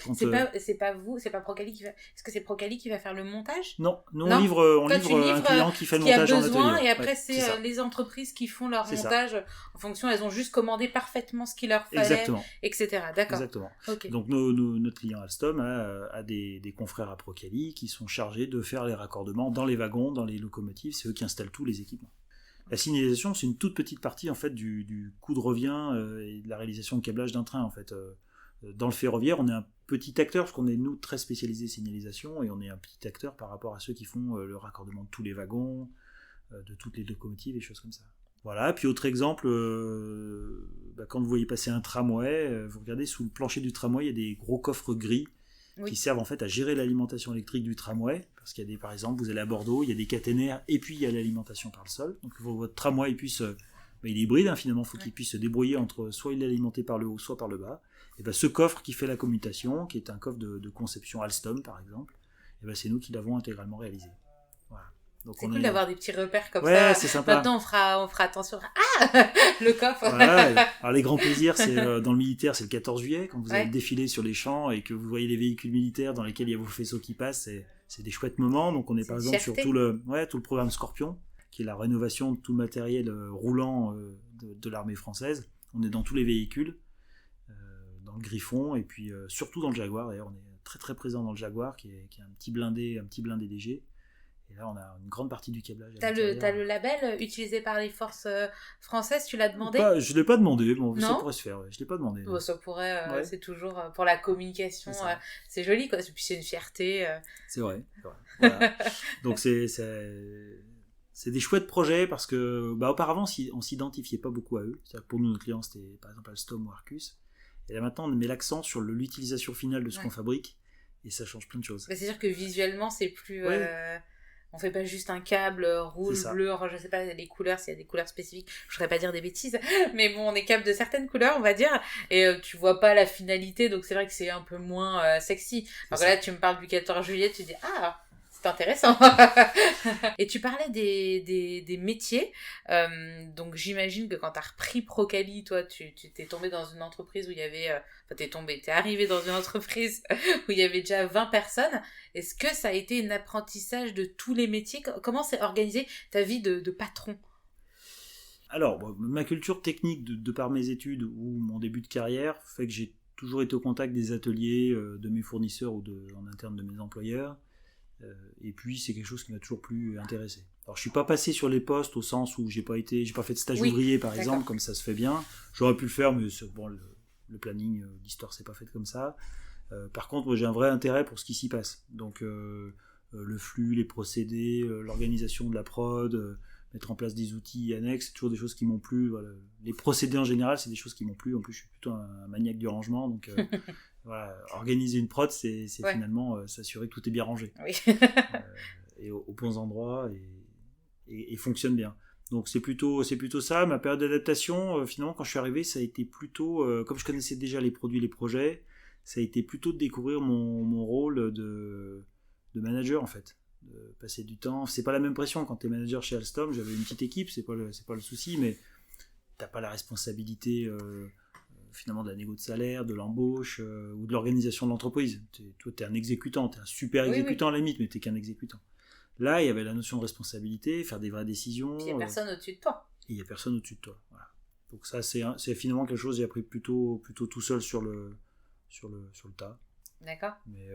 c'est pas vous, c'est pas Procali qui va. Est-ce que c'est Procali qui va faire le montage? Non, on livre un client qui fait le montage en atelier. Et après c'est les entreprises qui font leur montage en fonction, elles ont juste commandé parfaitement ce qu'il leur fallait, etc. D'accord. Exactement. Okay. Donc notre client Alstom a des confrères à Procali qui sont chargés de faire les raccordements dans les wagons, dans les locomotives, c'est eux qui installent tous les équipements. La signalisation, c'est une toute petite partie en fait du coût de revient et de la réalisation de câblage d'un train en fait. Dans le ferroviaire, on est un petit acteur, parce qu'on est, nous, très spécialisé signalisation, et on est un petit acteur par rapport à ceux qui font le raccordement de tous les wagons, de toutes les locomotives, et choses comme ça. Voilà, puis autre exemple, quand vous voyez passer un tramway, vous regardez sous le plancher du tramway, il y a des gros coffres gris qui servent en fait à gérer l'alimentation électrique du tramway, parce qu'il y a par exemple, vous allez à Bordeaux, il y a des caténaires, et puis il y a l'alimentation par le sol, donc votre tramway puisse... il est hybride, finalement, il faut qu'il puisse se débrouiller entre soit il est alimenté par le haut, soit par le bas. Et ce coffre qui fait la commutation, qui est un coffre de conception Alstom par exemple, c'est nous qui l'avons intégralement réalisé. Voilà. Donc c'est cool d'avoir des petits repères comme ça. Ouais, c'est sympa. Maintenant on fera attention. Le coffre. Voilà. Alors les grands plaisirs, c'est dans le militaire, c'est le 14 juillet, quand vous allez défiler sur les champs et que vous voyez les véhicules militaires dans lesquels il y a vos faisceaux qui passent, c'est des chouettes moments. Donc on est par exemple sur tout le programme Scorpion, qui est la rénovation de tout le matériel roulant de l'armée française. On est dans tous les véhicules, dans le Griffon, et puis surtout dans le Jaguar. D'ailleurs, on est très très présent dans le Jaguar, qui est un petit blindé DG. Et là, on a une grande partie du câblage. T'as le label utilisé par les forces françaises, tu l'as demandé? Je ne l'ai pas demandé, ça pourrait se faire, je ne l'ai pas demandé. Ça pourrait, c'est toujours pour la communication, c'est joli, quoi. Et puis c'est une fierté. C'est vrai. Voilà. Donc c'est des chouettes projets, parce que auparavant, on ne s'identifiait pas beaucoup à eux. C'est-à-dire que pour nous, nos clients, c'était par exemple Alstom ou Arcus. Et là maintenant, on met l'accent sur l'utilisation finale de ce qu'on fabrique, et ça change plein de choses. C'est-à-dire que visuellement, c'est plus... on fait pas juste un câble rouge, bleu, enfin, je sais pas les couleurs, s'il y a des couleurs spécifiques, je voudrais pas dire des bêtises, mais bon, on est câble de certaines couleurs, on va dire, et tu vois pas la finalité, donc c'est vrai que c'est un peu moins sexy. Alors là, tu me parles du 14 juillet, tu dis C'est intéressant. Et tu parlais des métiers. Donc j'imagine que quand tu as repris Procali, toi, tu t'es tombé dans une entreprise où il y avait... t'es arrivé dans une entreprise où il y avait déjà 20 personnes. Est-ce que ça a été un apprentissage de tous les métiers? Comment s'est organisée ta vie de patron? Alors, ma culture technique, de par mes études ou mon début de carrière, fait que j'ai toujours été au contact des ateliers de mes fournisseurs ou en interne de mes employeurs. Et puis, c'est quelque chose qui m'a toujours plus intéressé. Alors, je suis pas passé sur les postes au sens où j'ai pas fait de stage ouvrier, par exemple, comme ça se fait bien. J'aurais pu le faire, mais bon, le planning, l'histoire s'est pas faite comme ça. Par contre, moi, j'ai un vrai intérêt pour ce qui s'y passe. Donc, le flux, les procédés, l'organisation de la prod, mettre en place des outils annexes, c'est toujours des choses qui m'ont plu. Voilà. Les procédés en général, c'est des choses qui m'ont plu. En plus, je suis plutôt un maniaque du rangement, donc voilà, organiser une prod, c'est finalement s'assurer que tout est bien rangé et aux bons endroits et fonctionne bien. Donc c'est plutôt ça. Ma période d'adaptation, finalement, quand je suis arrivé, ça a été plutôt, comme je connaissais déjà les produits, les projets, ça a été plutôt de découvrir mon rôle de manager en fait. De passer du temps, c'est pas la même pression quand t'es manager chez Alstom. J'avais une petite équipe, c'est pas le souci, mais t'as pas la responsabilité finalement de la négo de salaire, de l'embauche ou de l'organisation de l'entreprise. Toi t'es un exécutant, t'es un super exécutant à la limite, mais t'es qu'un exécutant. Là il y avait la notion de responsabilité, faire des vraies décisions. Puis il y a personne au-dessus de toi. Et il y a personne au-dessus de toi. Voilà. Donc ça c'est finalement quelque chose que j'ai appris plutôt tout seul sur le tas. D'accord. Mais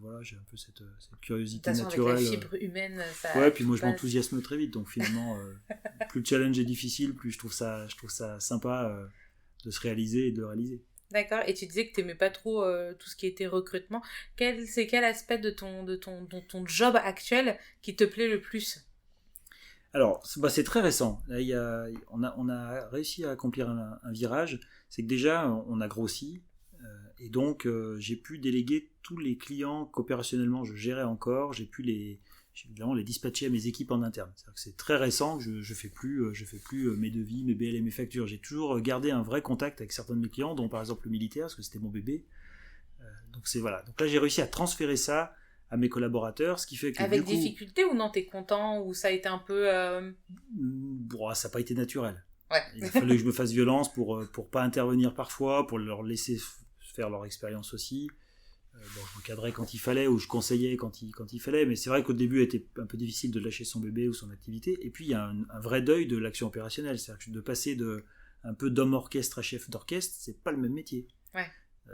voilà, j'ai un peu cette curiosité naturelle. Avec la fibre humaine, ça. Ouais, puis moi je m'enthousiasme très vite, donc finalement, plus le challenge est difficile, plus je trouve ça sympa de se réaliser et de le réaliser. D'accord. Et tu disais que tu n'aimais pas trop tout ce qui était recrutement. C'est quel aspect de ton job actuel qui te plaît le plus? Alors, c'est très récent. Là, on a réussi à accomplir un virage. C'est que déjà, on a grossi. Et donc, j'ai pu déléguer tous les clients qu'opérationnellement je gérais encore. J'ai pu évidemment les dispatcher à mes équipes en interne. C'est-à-dire que c'est très récent que je fais plus mes devis, mes BL et mes factures. J'ai toujours gardé un vrai contact avec certains de mes clients, dont par exemple le militaire, parce que c'était mon bébé. Donc voilà. Donc là, j'ai réussi à transférer ça à mes collaborateurs, ce qui fait que avec difficulté ou non, t'es content, ou ça a été un peu... Bon, ça n'a pas été naturel. Ouais. Il a fallu que je me fasse violence pour pas intervenir parfois, pour leur laisser faire leur expérience aussi. Je recadrais quand il fallait, ou je conseillais quand il fallait, mais c'est vrai qu'au début, il était un peu difficile de lâcher son bébé ou son activité. Et puis, il y a un vrai deuil de l'action opérationnelle, c'est-à-dire que de passer un peu d'homme orchestre à chef d'orchestre, c'est pas le même métier. Ouais.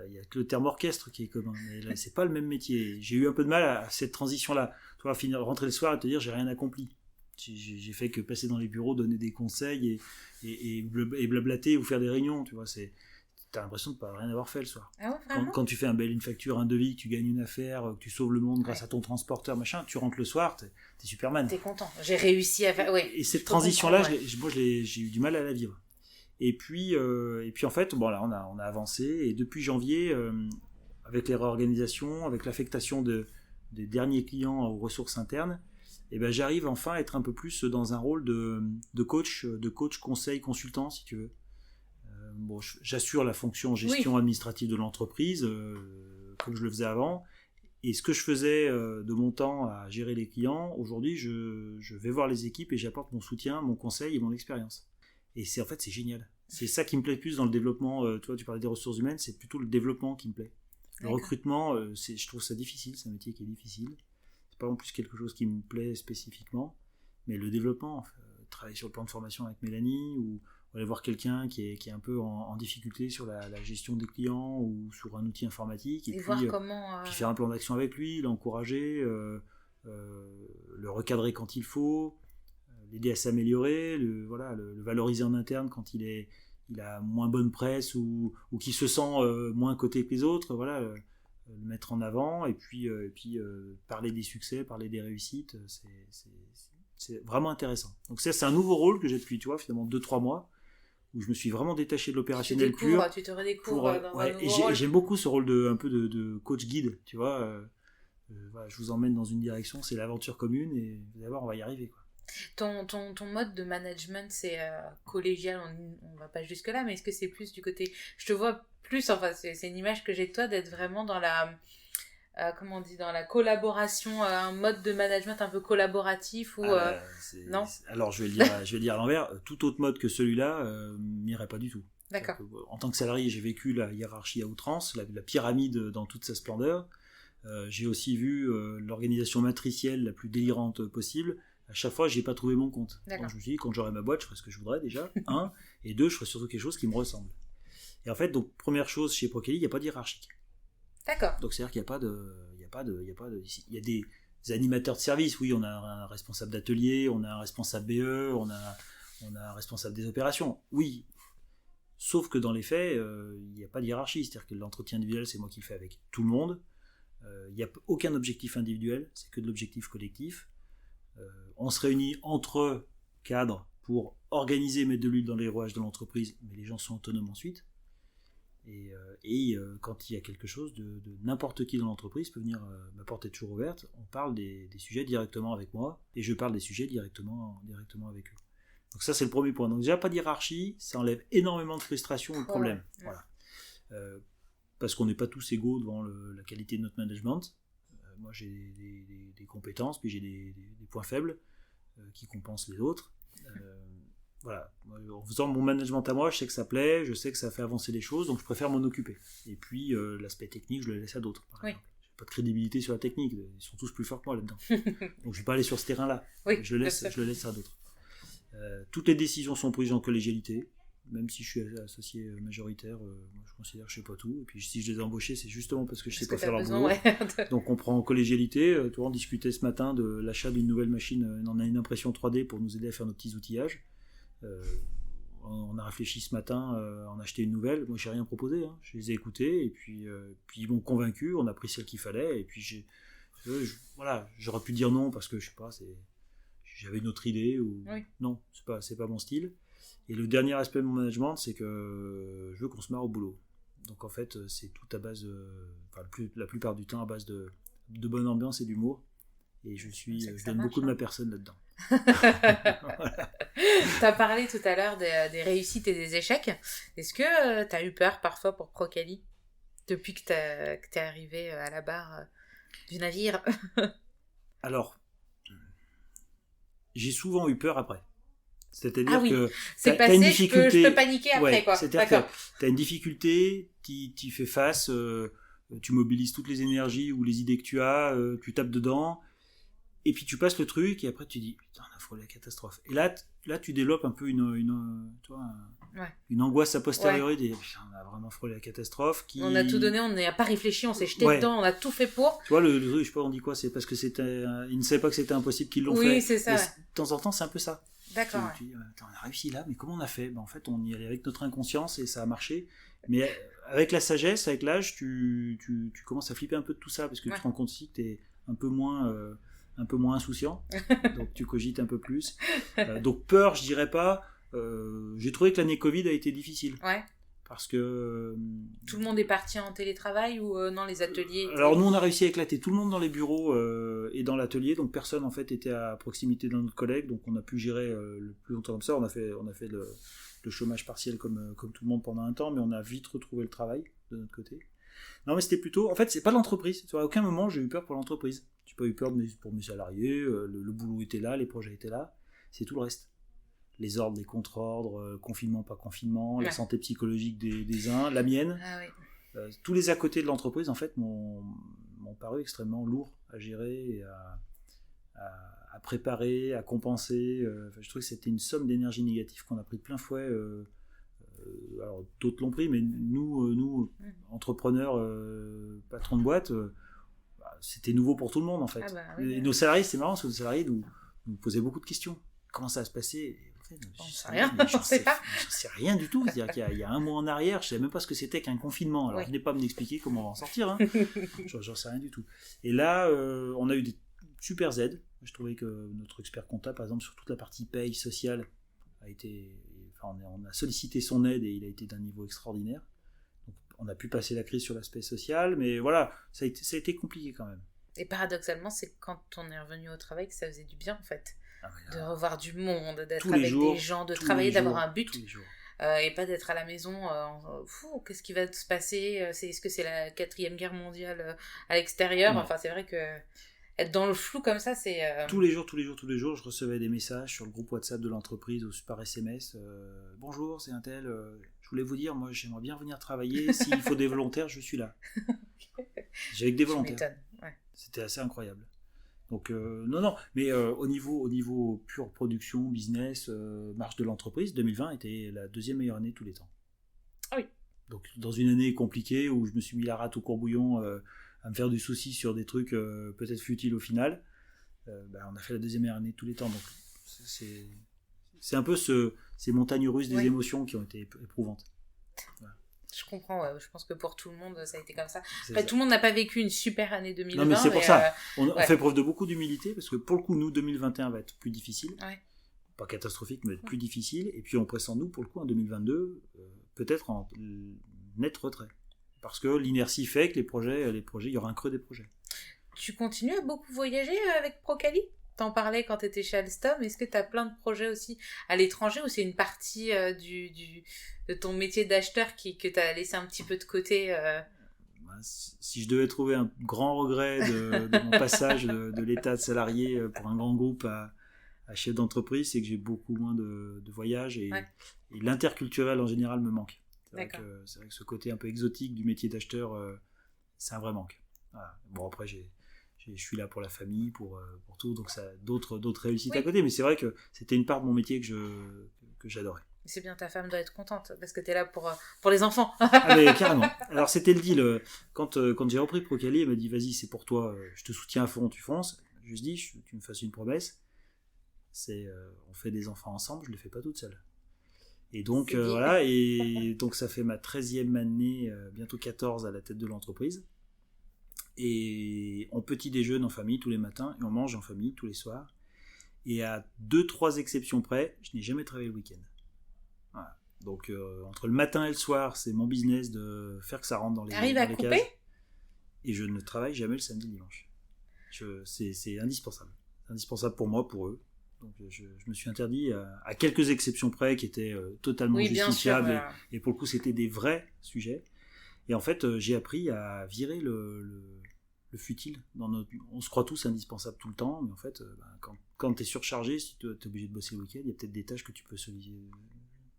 Il y a que le terme orchestre qui est commun, mais là, c'est pas le même métier. J'ai eu un peu de mal à cette transition-là. Tu vois, rentrer le soir et te dire, j'ai rien accompli. J'ai fait que passer dans les bureaux, donner des conseils et blablater ou faire des réunions, tu vois, t'as l'impression de pas rien avoir fait le soir. Ah ouais, quand tu fais une facture, un devis, que tu gagnes une affaire, que tu sauves le monde grâce à ton transporteur, machin, tu rentres le soir, t'es Superman. T'es content. J'ai réussi à faire... Ouais, et cette transition-là, j'ai eu du mal à la vivre. Et puis en fait, bon là, on a avancé, et depuis janvier, avec les réorganisations, avec l'affectation des derniers clients aux ressources internes, et ben j'arrive enfin à être un peu plus dans un rôle de coach conseil, consultant, si tu veux. Bon, j'assure la fonction gestion administrative de l'entreprise, comme je le faisais avant. Et ce que je faisais de mon temps à gérer les clients, aujourd'hui, je vais voir les équipes et j'apporte mon soutien, mon conseil et mon expérience. Et c'est génial. C'est ça qui me plaît le plus dans le développement. Toi, tu parlais des ressources humaines, c'est plutôt le développement qui me plaît. Le recrutement, je trouve ça difficile, c'est un métier qui est difficile. C'est pas en plus quelque chose qui me plaît spécifiquement, mais le développement, travailler sur le plan de formation avec Mélanie, ou aller voir quelqu'un qui est un peu en difficulté sur la gestion des clients ou sur un outil informatique, et puis, voir comment, puis faire un plan d'action avec lui, l'encourager, le recadrer quand il faut, l'aider à s'améliorer, le valoriser en interne quand il a moins bonne presse ou qu'il se sent moins coté que les autres, voilà, le mettre en avant, et puis parler des succès, parler des réussites, c'est vraiment intéressant. Donc ça, c'est un nouveau rôle que j'ai depuis, tu vois, finalement 2-3 mois, où je me suis vraiment détaché de l'opérationnel pur. Tu te redécouvres dans un nouveau rôle. J'aime beaucoup ce rôle un peu de coach guide, tu vois. Voilà, je vous emmène dans une direction, c'est l'aventure commune, et vous allez voir, on va y arriver, quoi. Ton mode de management, c'est collégial, on va pas jusque là, mais est-ce que c'est plus du côté... Je te vois plus, enfin c'est une image que j'ai de toi, d'être vraiment dans comment on dit, dans la collaboration, un mode de management un peu collaboratif ou non. Alors je vais le dire à l'envers. Tout autre mode que celui-là m'irait pas du tout. D'accord. En tant que salarié, j'ai vécu la hiérarchie à outrance, la pyramide dans toute sa splendeur. J'ai aussi vu l'organisation matricielle la plus délirante possible. À chaque fois, j'ai pas trouvé mon compte. Donc, je me suis dit, quand j'aurai ma boîte, je ferai ce que je voudrais déjà. Un, et deux, je ferai surtout quelque chose qui me ressemble. Et en fait, donc première chose chez Procali, il n'y a pas de hiérarchique. D'accord. Donc c'est-à-dire qu'il n'y a pas de, il y a des animateurs de service. Oui, on a un responsable d'atelier, on a un responsable BE, on a un responsable des opérations. Oui. Sauf que dans les faits, il n'y a pas de hiérarchie. C'est-à-dire que l'entretien individuel, c'est moi qui le fais avec tout le monde. Il n'y a aucun objectif individuel, c'est que de l'objectif collectif. On se réunit entre cadres pour organiser, mettre de l'huile dans les rouages de l'entreprise, mais les gens sont autonomes ensuite. Et quand il y a quelque chose, de n'importe qui dans l'entreprise peut venir, ma porte est toujours ouverte, on parle des sujets directement avec moi, et je parle des sujets directement avec eux. Donc ça, c'est le premier point. Donc déjà, pas de hiérarchie, ça enlève énormément de frustration ou de problèmes. Ouais. Voilà. Parce qu'on n'est pas tous égaux devant la qualité de notre management. Moi, j'ai des compétences, puis j'ai des points faibles qui compensent les autres. Voilà. En faisant mon management à moi, je sais que ça plaît, je sais que ça fait avancer les choses, donc je préfère m'en occuper. Et puis, l'aspect technique, je le laisse à d'autres. Par exemple. J'ai pas de crédibilité sur la technique, ils sont tous plus forts que moi là-dedans. Donc je vais pas aller sur ce terrain-là. Oui, je le laisse à d'autres. Toutes les décisions sont prises en collégialité. Même si je suis associé majoritaire, moi je considère que je sais pas tout. Et puis si je les ai embauchés, c'est justement parce que je sais pas faire leur boulot. Ouais. Donc on prend en collégialité. On discutait ce matin de l'achat d'une nouvelle machine. On a une impression 3D pour nous aider à faire nos petits outillages. On a réfléchi ce matin à en acheter une nouvelle. Moi j'ai rien proposé. Je les ai écoutés et puis ils m'ont convaincu. On a pris celle qu'il fallait. Et puis voilà, j'aurais pu dire non parce que je sais pas, j'avais une autre idée ou oui. Non, c'est pas mon style. Et le dernier aspect de mon management, c'est que je veux qu'on se marre au boulot. Donc en fait, c'est tout à base la plupart du temps à base de bonne ambiance et d'humour. Et je donne beaucoup de ma personne là-dedans. Voilà. Tu as parlé tout à l'heure des réussites et des échecs. Est-ce que tu as eu peur parfois pour Procali depuis que t'es arrivé à la barre du navire? Alors, j'ai souvent eu peur après. C'est-à-dire que c'est passé, une difficulté, je peux paniquer après. Ouais, quoi. C'est-à-dire que tu as une difficulté, tu fais face, tu mobilises toutes les énergies ou les idées que tu as, tu tapes dedans, et puis tu passes le truc, et après tu dis, putain, on a frôlé la catastrophe. Et là tu développes un peu une angoisse a posteriori, des putain, on a vraiment frôlé la catastrophe. On a tout donné, on n'a pas réfléchi, on s'est jeté dedans, on a tout fait pour. Tu vois, le truc, je sais pas, on dit quoi, c'est parce que ils ne savaient pas que c'était impossible qu'ils l'ont fait. Oui, c'est ça. De temps en temps, c'est un peu ça. D'accord. Tu dis, on a réussi là, mais comment on a fait? En fait, on y allait avec notre inconscience et ça a marché. Mais avec la sagesse, avec l'âge, tu commences à flipper un peu de tout ça parce que tu te rends compte aussi que tu es un peu moins insouciant. Donc tu cogites un peu plus. Donc peur, je dirais pas. J'ai trouvé que l'année Covid a été difficile. Ouais. Parce que tout le monde est parti en télétravail ou non, les ateliers Alors nous on a réussi à éclater tout le monde dans les bureaux et dans l'atelier, donc personne en fait était à proximité d'un autre collègue, donc on a pu gérer le plus longtemps comme ça. On a fait le chômage partiel comme tout le monde pendant un temps, mais on a vite retrouvé le travail de notre côté. Non mais c'était plutôt, en fait c'est pas l'entreprise, à aucun moment j'ai eu peur pour l'entreprise. J'ai pas eu peur pour mes salariés, le boulot était là, les projets étaient là, c'est tout le reste. Les ordres, les contre-ordres, confinement, pas confinement, la santé psychologique des uns, la mienne. Ah oui. Tous les à côté de l'entreprise, en fait, m'ont paru extrêmement lourds à gérer et à préparer, à compenser. Je trouve que c'était une somme d'énergie négative qu'on a pris de plein fouet. Alors, d'autres l'ont pris, mais nous entrepreneurs, patrons de boîte, c'était nouveau pour tout le monde, en fait. Et nos salariés, c'est marrant, parce que nos salariés nous posaient beaucoup de questions. Comment ça va se passer? J'en sais rien, j'en sais pas. J'en sais rien du tout. C'est-à-dire qu'il y a un mois en arrière, je savais même pas ce que c'était qu'un confinement. Alors, venez pas m'expliquer comment on va en sortir. J'en sais rien du tout. Et là, on a eu des super aides. Je trouvais que notre expert comptable, par exemple, sur toute la partie paye sociale, on a sollicité son aide et il a été d'un niveau extraordinaire. Donc, on a pu passer la crise sur l'aspect social, mais voilà, ça a été compliqué quand même. Et paradoxalement, c'est quand on est revenu au travail que ça faisait du bien, en fait. De revoir du monde, d'être avec des gens, de travailler, d'avoir un but. et pas d'être à la maison, qu'est-ce qui va se passer, est-ce que c'est la 4e guerre mondiale à l'extérieur, enfin c'est vrai que être dans le flou comme ça, c'est... Tous les jours, je recevais des messages sur le groupe WhatsApp de l'entreprise ou par SMS. Bonjour, c'est un tel. Je voulais vous dire, moi, j'aimerais bien venir travailler. S'il faut des volontaires, je suis là. J'ai avec des volontaires. Ouais. C'était assez incroyable. Donc, non. Mais au niveau pure production, business, marche de l'entreprise, 2020 était la 2e meilleure année de tous les temps. Ah oui. Donc, dans une année compliquée où je me suis mis la rate au courbouillon... à me faire du souci sur des trucs peut-être futiles au final, on a fait la 2e meilleure année de tous les temps. Donc c'est un peu ces montagnes russes des émotions qui ont été éprouvantes. Voilà. Je comprends, ouais. Je pense que pour tout le monde, ça a été comme ça. Après, tout le monde n'a pas vécu une super année 2020. Non, mais c'est pour ça. On fait preuve de beaucoup d'humilité, parce que pour le coup, nous, 2021 va être plus difficile. Ouais. Pas catastrophique, mais plus difficile. Et puis on pressent, nous, pour le coup, en 2022, peut-être en net retrait. Parce que l'inertie fait que les projets, il y aura un creux des projets. Tu continues à beaucoup voyager avec Procali ? T'en parlais quand t'étais chez Alstom. Est-ce que t'as plein de projets aussi à l'étranger ou c'est une partie de ton métier d'acheteur que t'as laissé un petit peu de côté Si je devais trouver un grand regret de mon passage de l'état de salarié pour un grand groupe à chef d'entreprise, c'est que j'ai beaucoup moins de voyages et l'interculturel en général me manque. C'est vrai que ce côté un peu exotique du métier d'acheteur, c'est un vrai manque. Voilà. Bon, après, je suis là pour la famille, pour tout, donc ça a d'autres réussites à côté, mais c'est vrai que c'était une part de mon métier que j'adorais. C'est bien, ta femme doit être contente, parce que tu es là pour les enfants. Ah mais carrément. Alors c'était le deal, quand j'ai repris Procali, elle m'a dit, vas-y, c'est pour toi, je te soutiens à fond, tu fonces. Je lui ai dit, tu me fasses une promesse, on fait des enfants ensemble, je ne les fais pas toute seule. Et donc, voilà, et donc ça fait ma 13e année, bientôt 14 à la tête de l'entreprise. Et on petit déjeune en famille tous les matins, et on mange en famille tous les soirs. Et à 2-3 exceptions près, je n'ai jamais travaillé le week-end. Voilà. Donc, entre le matin et le soir, c'est mon business de faire que ça rentre dans les cases. T'arrives à couper ? Et je ne travaille jamais le samedi et le dimanche. C'est indispensable. C'est indispensable pour moi, pour eux. Donc je me suis interdit à quelques exceptions près qui étaient totalement justifiables sûr, et pour le coup c'était des vrais sujets. Et en fait j'ai appris à virer le futile. On se croit tous indispensables tout le temps, mais en fait quand tu es surchargé, si tu es obligé de bosser le week-end, il y a peut-être des tâches que tu peux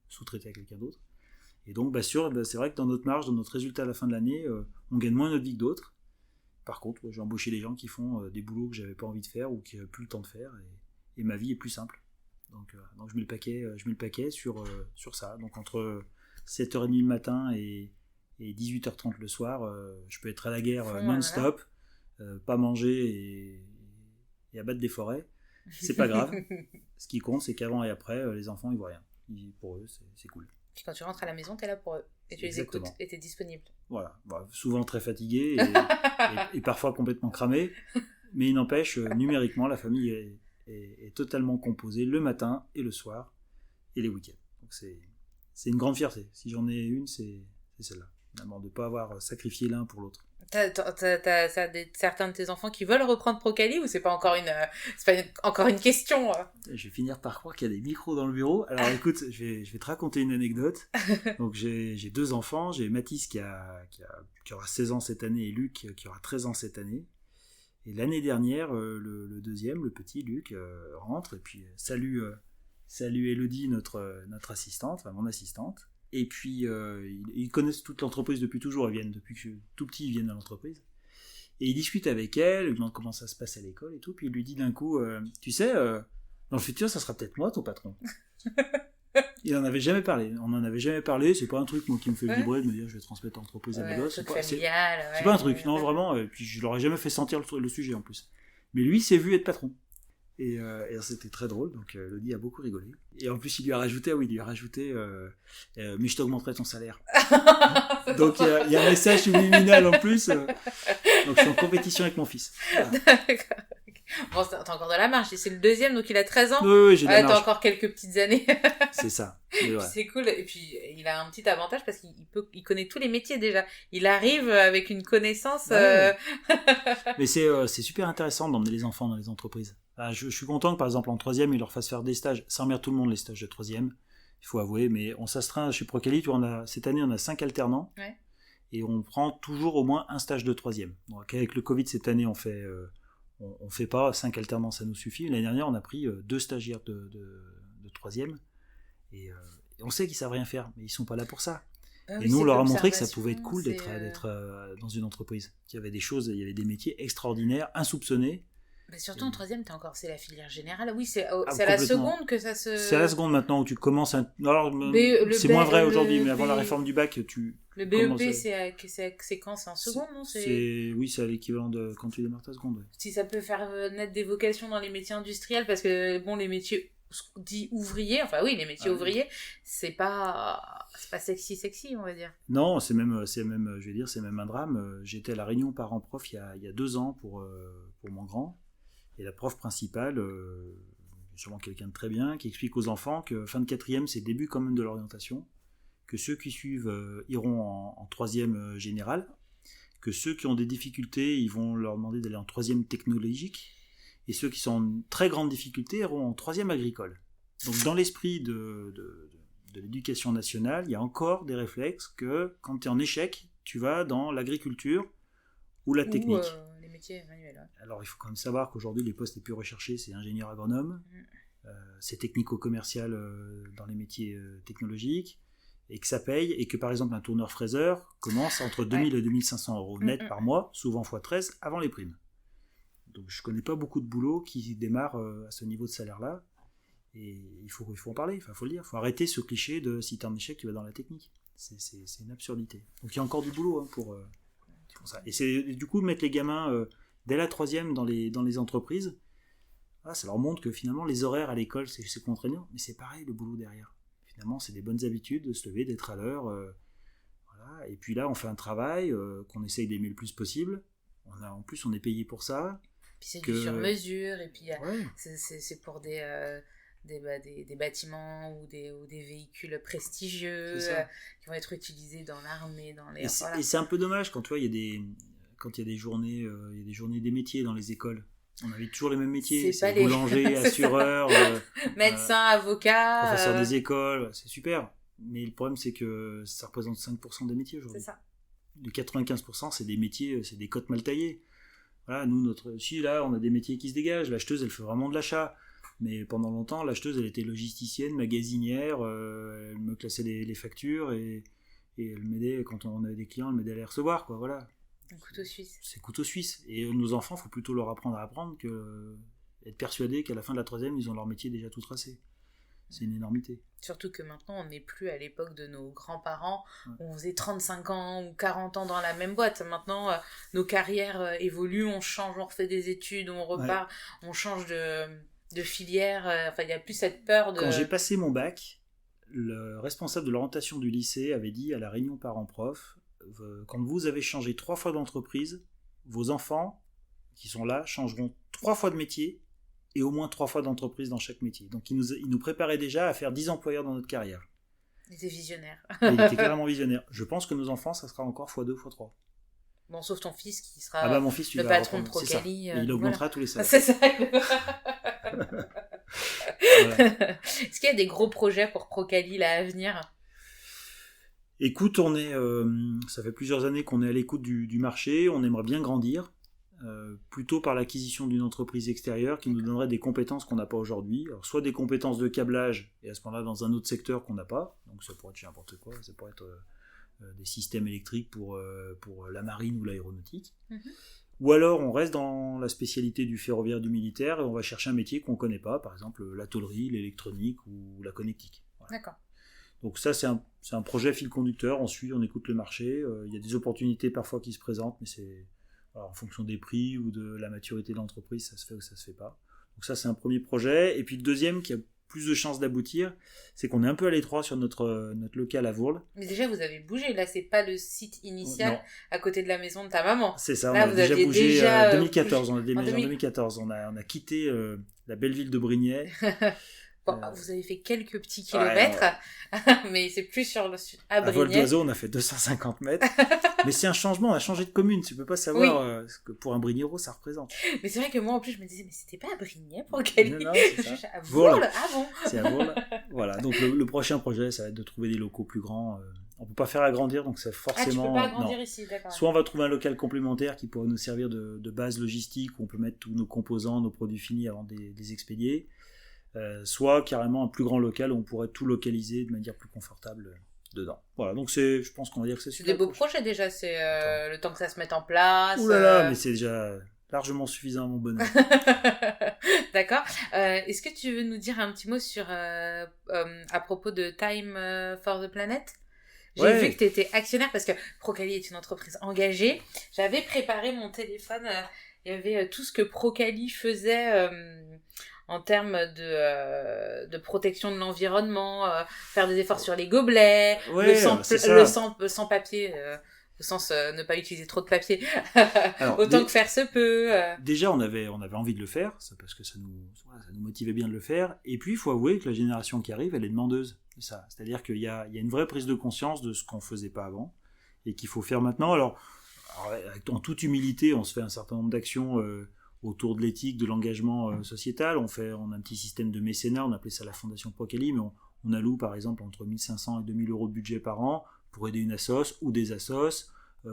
sous-traiter à quelqu'un d'autre. Et donc c'est vrai que dans notre marge, dans notre résultat à la fin de l'année, on gagne moins notre vie que d'autres. Par contre, j'ai embauché des gens qui font des boulots que j'avais pas envie de faire ou qui n'avaient plus le temps de faire, et ma vie est plus simple. Donc je mets le paquet sur ça. Donc entre 7h30 le matin et 18h30 le soir, je peux être à la guerre non-stop, pas manger et abattre des forêts. C'est pas grave. Ce qui compte, c'est qu'avant et après, les enfants, ils voient rien. Pour eux, c'est cool. Puis quand tu rentres à la maison, t'es là pour eux. Et tu Exactement. Les écoutes et t'es disponible. Voilà. Souvent très fatigué et parfois complètement cramé. Mais il n'empêche, numériquement, la famille est totalement composée le matin et le soir et les week-ends. Donc c'est une grande fierté. Si j'en ai une, c'est celle-là. Vraiment, de ne pas avoir sacrifié l'un pour l'autre. T'as certains de tes enfants qui veulent reprendre Procali ou c'est pas encore encore une question Je vais finir par croire qu'il y a des micros dans le bureau. Alors écoute, je vais te raconter une anecdote. Donc j'ai 2 enfants. J'ai Mathis qui aura 16 ans cette année et Luc qui aura 13 ans cette année. Et l'année dernière, le deuxième, le petit Luc, rentre et puis salue Elodie, notre assistante, enfin mon assistante. Et puis, ils connaissent toute l'entreprise depuis toujours. Depuis que je suis tout petit, ils viennent à l'entreprise. Et ils discutent avec elle, ils demandent comment ça se passe à l'école et tout. Puis il lui dit d'un coup, tu sais, dans le futur, ça sera peut-être moi ton patron. Il n'en avait jamais parlé. On n'en avait jamais parlé. C'est pas un truc moi, qui me fait vibrer de me dire je vais transmettre l'entreprise à mes gosses. C'est pas un truc, non, vraiment. Et puis je leur ai jamais fait sentir le sujet en plus. Mais lui, s'est vu être patron. Et c'était très drôle, donc Elodie a beaucoup rigolé. Et en plus, il lui a rajouté, mais je t'augmenterai ton salaire. Donc il y a un message subliminal en plus. Donc je suis en compétition avec mon fils. Voilà. D'accord. Bon, t'as encore de la marge. C'est le deuxième, donc il a 13 ans. Oui, j'ai de la marge. T'as encore quelques petites années. C'est ça. Ouais. C'est cool. Et puis, il a un petit avantage parce qu'il connaît tous les métiers déjà. Il arrive avec une connaissance. Ouais. Mais c'est super intéressant d'emmener les enfants dans les entreprises. Je suis content que, par exemple, en 3e, ils leur fassent faire des stages. Ça emmerde tout le monde, les stages de 3e. il faut avouer, mais on s'astreint chez Procali, cette année on a 5 alternants, Ouais. et on prend toujours au moins un stage de troisième. Donc avec le Covid cette année on fait pas 5 alternants, ça nous suffit. L'année dernière on a pris 2 stagiaires de troisième, et on sait qu'ils savent rien faire, mais ils sont pas là pour ça. Ah Et oui, nous, on c'est leur a de montré que ça pouvait être l'observation, cool c'est, d'être dans une entreprise. Il y avait il y avait des métiers extraordinaires, insoupçonnés. Mais surtout en troisième, c'est la filière générale. Oui, c'est Ah, c'est à la complètement. seconde que ça se... C'est à la seconde maintenant où tu commences à... Alors, le c'est moins vrai le aujourd'hui, mais avant B- la réforme du bac, Le commences BEP, à- c'est quand? C'est en seconde, non? Oui, c'est à l'équivalent de quand tu démarres ta seconde. Ouais. Si ça peut faire naître des vocations dans les métiers industriels, parce que, bon, les métiers dits ouvriers, enfin oui, les métiers ouvriers, c'est pas sexy, on va dire. Non, c'est même, je vais dire, c'est même un drame. J'étais à la réunion parents-prof il y a 2 ans pour mon grand. Et la prof principale, sûrement quelqu'un de très bien, qui explique aux enfants que fin de quatrième, c'est le début quand même de l'orientation, que ceux qui suivent iront en troisième général, que ceux qui ont des difficultés, ils vont leur demander d'aller en troisième technologique, et ceux qui sont en très grande difficulté iront en troisième agricole. Donc dans l'esprit de l'éducation nationale, il y a encore des réflexes que quand tu es en échec, tu vas dans l'agriculture ou la technique. Ou les métiers manuels. Ouais. Alors il faut quand même savoir qu'aujourd'hui les postes les plus recherchés c'est ingénieur agronome, c'est technico-commercial dans les métiers technologiques, et que ça paye, et que par exemple un tourneur-fraiseur commence entre 2000 et 2500 euros net par mois, souvent x13 avant les primes. Donc je connais pas beaucoup de boulot qui démarre à ce niveau de salaire-là, et il faut en parler, il faut le dire, il faut arrêter ce cliché de si t'es en échec tu vas dans la technique. C'est une absurdité. Donc il y a encore du boulot pour ça. Et c'est du coup mettre les gamins dès la troisième dans les entreprises, ça leur montre que finalement les horaires à l'école c'est contraignant, mais c'est pareil le boulot derrière. Finalement c'est des bonnes habitudes de se lever, d'être à l'heure, voilà. Et puis là on fait un travail qu'on essaye d'aimer le plus possible. En plus on est payé pour ça. Puis c'est du sur-mesure, et puis ouais. c'est pour des bâtiments ou des véhicules prestigieux qui vont être utilisés dans l'armée, dans les... Et c'est un peu dommage quand tu vois, quand il y a des journées, des métiers dans les écoles. On avait toujours les mêmes métiers, c'est boulanger, assureur, médecin, avocat, professeur des écoles, c'est super. Mais le problème c'est que ça représente 5% des métiers aujourd'hui. C'est ça. Les 95% c'est des métiers, c'est des cotes mal taillées. Voilà, nous là on a des métiers qui se dégagent. L'acheteuse elle fait vraiment de l'achat. Mais pendant longtemps, l'acheteuse, elle était logisticienne, magasinière, elle me classait les factures et elle m'aidait, quand on avait des clients, elle m'aidait à les recevoir, quoi, voilà. Un couteau suisse. C'est couteau suisse. Et nos enfants, il faut plutôt leur apprendre à apprendre que être persuadés qu'à la fin de la troisième, ils ont leur métier déjà tout tracé. C'est une énormité. Surtout que maintenant, on n'est plus à l'époque de nos grands-parents, où on faisait 35 ans ou 40 ans dans la même boîte. Maintenant, nos carrières évoluent, on change, on refait des études, on repart, on change de filière, il n'y a plus cette peur de... Quand j'ai passé mon bac, le responsable de l'orientation du lycée avait dit à la réunion parents-prof, quand vous avez changé 3 fois d'entreprise, vos enfants qui sont là changeront 3 fois de métier et au moins 3 fois d'entreprise dans chaque métier. Donc il nous préparait déjà à faire 10 employeurs dans notre carrière. Il était visionnaire. Et il était carrément visionnaire. Je pense que nos enfants, ça sera encore x2, x3. Bon, sauf ton fils qui sera mon fils, le patron de Procali. Et il augmentera tous les salaires. C'est ça. Voilà. Est-ce qu'il y a des gros projets pour Procali là à venir ? Écoute, ça fait plusieurs années qu'on est à l'écoute du marché, on aimerait bien grandir, plutôt par l'acquisition d'une entreprise extérieure qui nous donnerait des compétences qu'on n'a pas aujourd'hui. Alors, soit des compétences de câblage, et à ce moment-là dans un autre secteur qu'on n'a pas, donc ça pourrait être n'importe quoi, ça pourrait être des systèmes électriques pour la marine ou l'aéronautique. Ou alors on reste dans la spécialité du ferroviaire, du militaire, et on va chercher un métier qu'on ne connaît pas, par exemple la tôlerie, l'électronique ou la connectique. Voilà. D'accord. Donc ça c'est un projet fil conducteur, on suit, on écoute le marché, il y a des opportunités parfois qui se présentent, mais c'est en fonction des prix ou de la maturité de l'entreprise, ça se fait ou ça se fait pas. Donc ça c'est un premier projet, et puis le deuxième qui a plus de chances d'aboutir, c'est qu'on est un peu à l'étroit sur notre local à Vourles. Mais déjà vous avez bougé, là c'est pas le site initial à côté de la maison de ta maman. C'est ça, là, on a déjà bougé en 2014, bougé... on a déménagé en 2014, on a quitté la belle ville de Brignais Bon, vous avez fait quelques petits Ouais, kilomètres, mais c'est plus à À vol Brignais. d'oiseau, on a fait 250 mètres. Mais c'est un changement, on a changé de commune. Tu peux pas savoir ce que pour un Brignero ça représente. Mais c'est vrai que moi, en plus, je me disais, mais c'était pas à Brignais pour Cali. Non, c'est ça. À Vourles. Ah bon. C'est à Vourles. Voilà, donc le prochain projet, ça va être de trouver des locaux plus grands. On peut pas faire agrandir, donc c'est forcément... Ah, tu peux pas agrandir ici, d'accord. Soit on va trouver un local complémentaire qui pourrait nous servir de base logistique, où on peut mettre tous nos composants, nos produits finis avant de les expédier. Soit carrément un plus grand local où on pourrait tout localiser de manière plus confortable dedans. Voilà, donc je pense qu'on va dire que c'est super. C'est des beaux projets déjà, c'est le temps que ça se mette en place. Ouh là là, mais c'est déjà largement suffisant à mon bonheur. D'accord. Est-ce que tu veux nous dire un petit mot sur à propos de Time for the Planet ? J'ai vu que tu étais actionnaire parce que Procali est une entreprise engagée. J'avais préparé mon téléphone, il y avait tout ce que Procali faisait en termes de protection de l'environnement, faire des efforts sur les gobelets, le sans papier, au sens ne pas utiliser trop de papier, alors, autant que faire se peut. Déjà, on avait envie de le faire, parce que ça nous motivait bien de le faire. Et puis, il faut avouer que la génération qui arrive, elle est demandeuse de ça. C'est-à-dire qu'il y a une vraie prise de conscience de ce qu'on faisait pas avant et qu'il faut faire maintenant. Alors, en toute humilité, on se fait un certain nombre d'actions autour de l'éthique, de l'engagement sociétal. On a un petit système de mécénat, on appelait ça la Fondation Procali, mais on alloue par exemple entre 1 500 et 2 000 euros de budget par an pour aider une assoce ou des assos,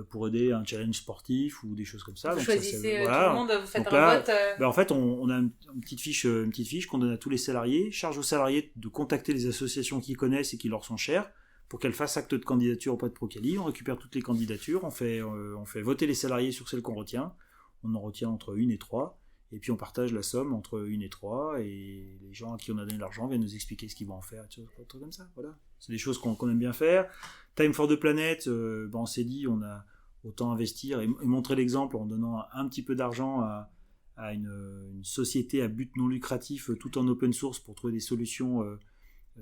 pour aider un challenge sportif ou des choses comme ça. Vous donc choisissez tout le monde, vous faites donc un là, vote en fait, on a une petite fiche qu'on donne à tous les salariés, charge aux salariés de contacter les associations qu'ils connaissent et qui leur sont chères, pour qu'elles fassent acte de candidature auprès de Procali. On récupère toutes les candidatures, on fait voter les salariés sur celles qu'on retient. On en retient entre 1 et 3, et puis on partage la somme entre 1 et 3, et les gens à qui on a donné l'argent viennent nous expliquer ce qu'ils vont en faire, des trucs comme ça. Voilà. C'est des choses qu'on aime bien faire. Time for the Planet, on s'est dit, on a autant investir et montrer l'exemple en donnant un petit peu d'argent à une société à but non lucratif, tout en open source, pour trouver des solutions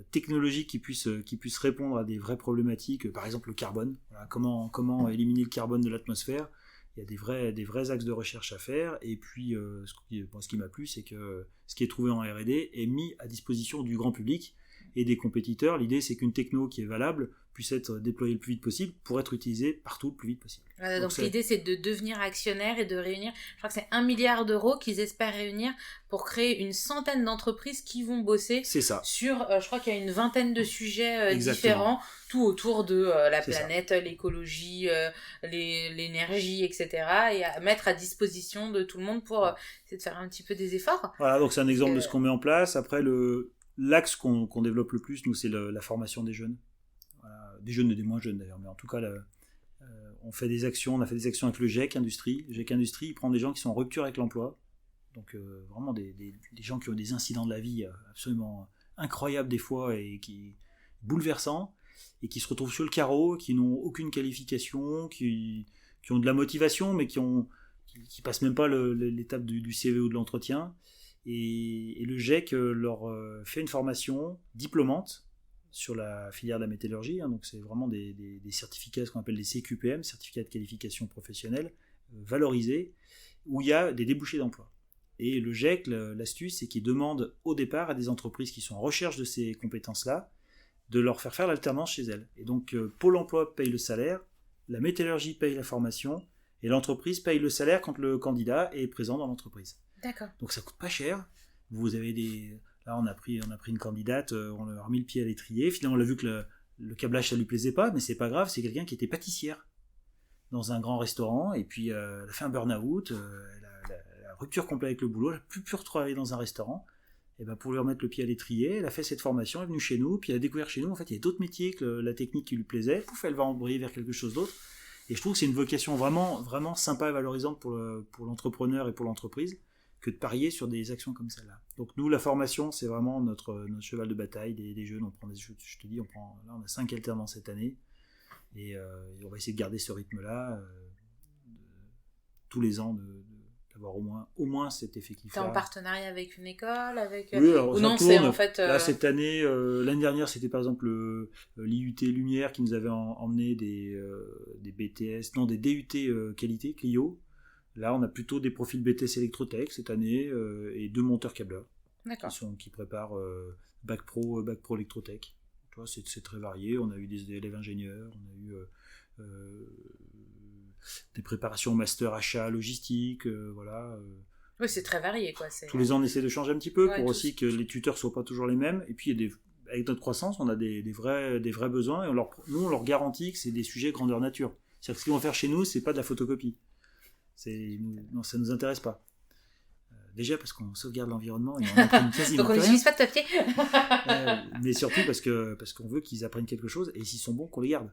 technologiques qui puissent répondre à des vraies problématiques, par exemple le carbone. Voilà, comment éliminer le carbone de l'atmosphère. Il y a des vrais axes de recherche à faire, et puis ce qui m'a plu, c'est que ce qui est trouvé en R&D est mis à disposition du grand public et des compétiteurs. L'idée, c'est qu'une techno qui est valable puisse être déployée le plus vite possible pour être utilisée partout le plus vite possible. Donc l'idée, c'est de devenir actionnaire et de réunir, je crois que c'est 1 milliard d'euros qu'ils espèrent réunir pour créer une centaine d'entreprises qui vont bosser sur, je crois qu'il y a une vingtaine de sujets différents, tout autour de la planète, l'écologie, l'énergie, etc. et à mettre à disposition de tout le monde pour essayer de faire un petit peu des efforts. Voilà, donc c'est un exemple de ce qu'on met en place. Après, l'axe qu'on développe le plus, nous, c'est la formation des jeunes. Voilà, des jeunes et des moins jeunes d'ailleurs, mais en tout cas, on a fait des actions avec le GEC Industrie. Le GEC Industrie, il prend des gens qui sont en rupture avec l'emploi, donc vraiment des gens qui ont des incidents de la vie absolument incroyables des fois et qui bouleversants, et qui se retrouvent sur le carreau, qui n'ont aucune qualification, qui ont de la motivation, mais qui passent même pas l'étape du CV ou de l'entretien. Et le GEC leur fait une formation diplômante sur la filière de la métallurgie, donc c'est vraiment des certificats, ce qu'on appelle des CQPM, certificats de qualification professionnelle, valorisés, où il y a des débouchés d'emploi. Et le GEC, l'astuce, c'est qu'il demande au départ à des entreprises qui sont en recherche de ces compétences-là, de leur faire l'alternance chez elles. Et donc Pôle emploi paye le salaire, la métallurgie paye la formation, et l'entreprise paye le salaire quand le candidat est présent dans l'entreprise. D'accord. Donc ça coûte pas cher. Vous avez là on a pris une candidate, on leur a mis le pied à l'étrier. Finalement on a vu que le câblage ça lui plaisait pas, mais c'est pas grave, c'est quelqu'un qui était pâtissière dans un grand restaurant, et puis elle a fait un burn-out, la rupture complète avec le boulot, elle a plus pu retravailler dans un restaurant. Et ben pour lui remettre le pied à l'étrier, elle a fait cette formation, elle est venue chez nous, puis elle a découvert chez nous en fait il y a d'autres métiers que la technique qui lui plaisait. Pouf, elle va embrayer vers quelque chose d'autre. Et je trouve que c'est une vocation vraiment vraiment sympa et valorisante pour l'entrepreneur et pour l'entreprise, que de parier sur des actions comme celle-là. Donc nous, la formation, c'est vraiment notre cheval de bataille des jeunes. Je te dis, là, on a 5 alternants cette année, et on va essayer de garder ce rythme-là tous les ans, d'avoir au moins cet effectif. T'es en partenariat avec une école, oui, alors, ou non, c'est en fait... Là, cette année, l'année dernière, c'était par exemple l'IUT Lumière qui nous avait emmené des BTS, non, des DUT qualité, Clio. Là, on a plutôt des profils BTS électrotech cette année, et 2 monteurs câbleurs. D'accord. qui préparent bac pro électrotech. Tu vois, c'est très varié. On a eu des élèves ingénieurs, on a eu des préparations master achat logistique, voilà. Oui, c'est très varié, quoi. Tous les ans, on essaie de changer un petit peu pour tous. aussi que les tuteurs soient pas toujours les mêmes. Et puis, avec notre croissance, on a des vrais besoins et nous, on leur garantit que c'est des sujets grandeur nature. C'est-à-dire que ce qu'ils vont faire chez nous, c'est pas de la photocopie. Non, ça nous intéresse pas. Déjà parce qu'on sauvegarde l'environnement et on apprend quasiment Donc on n'utilise pas de papier. Mais surtout parce qu'on veut qu'ils apprennent quelque chose et s'ils sont bons, qu'on les garde.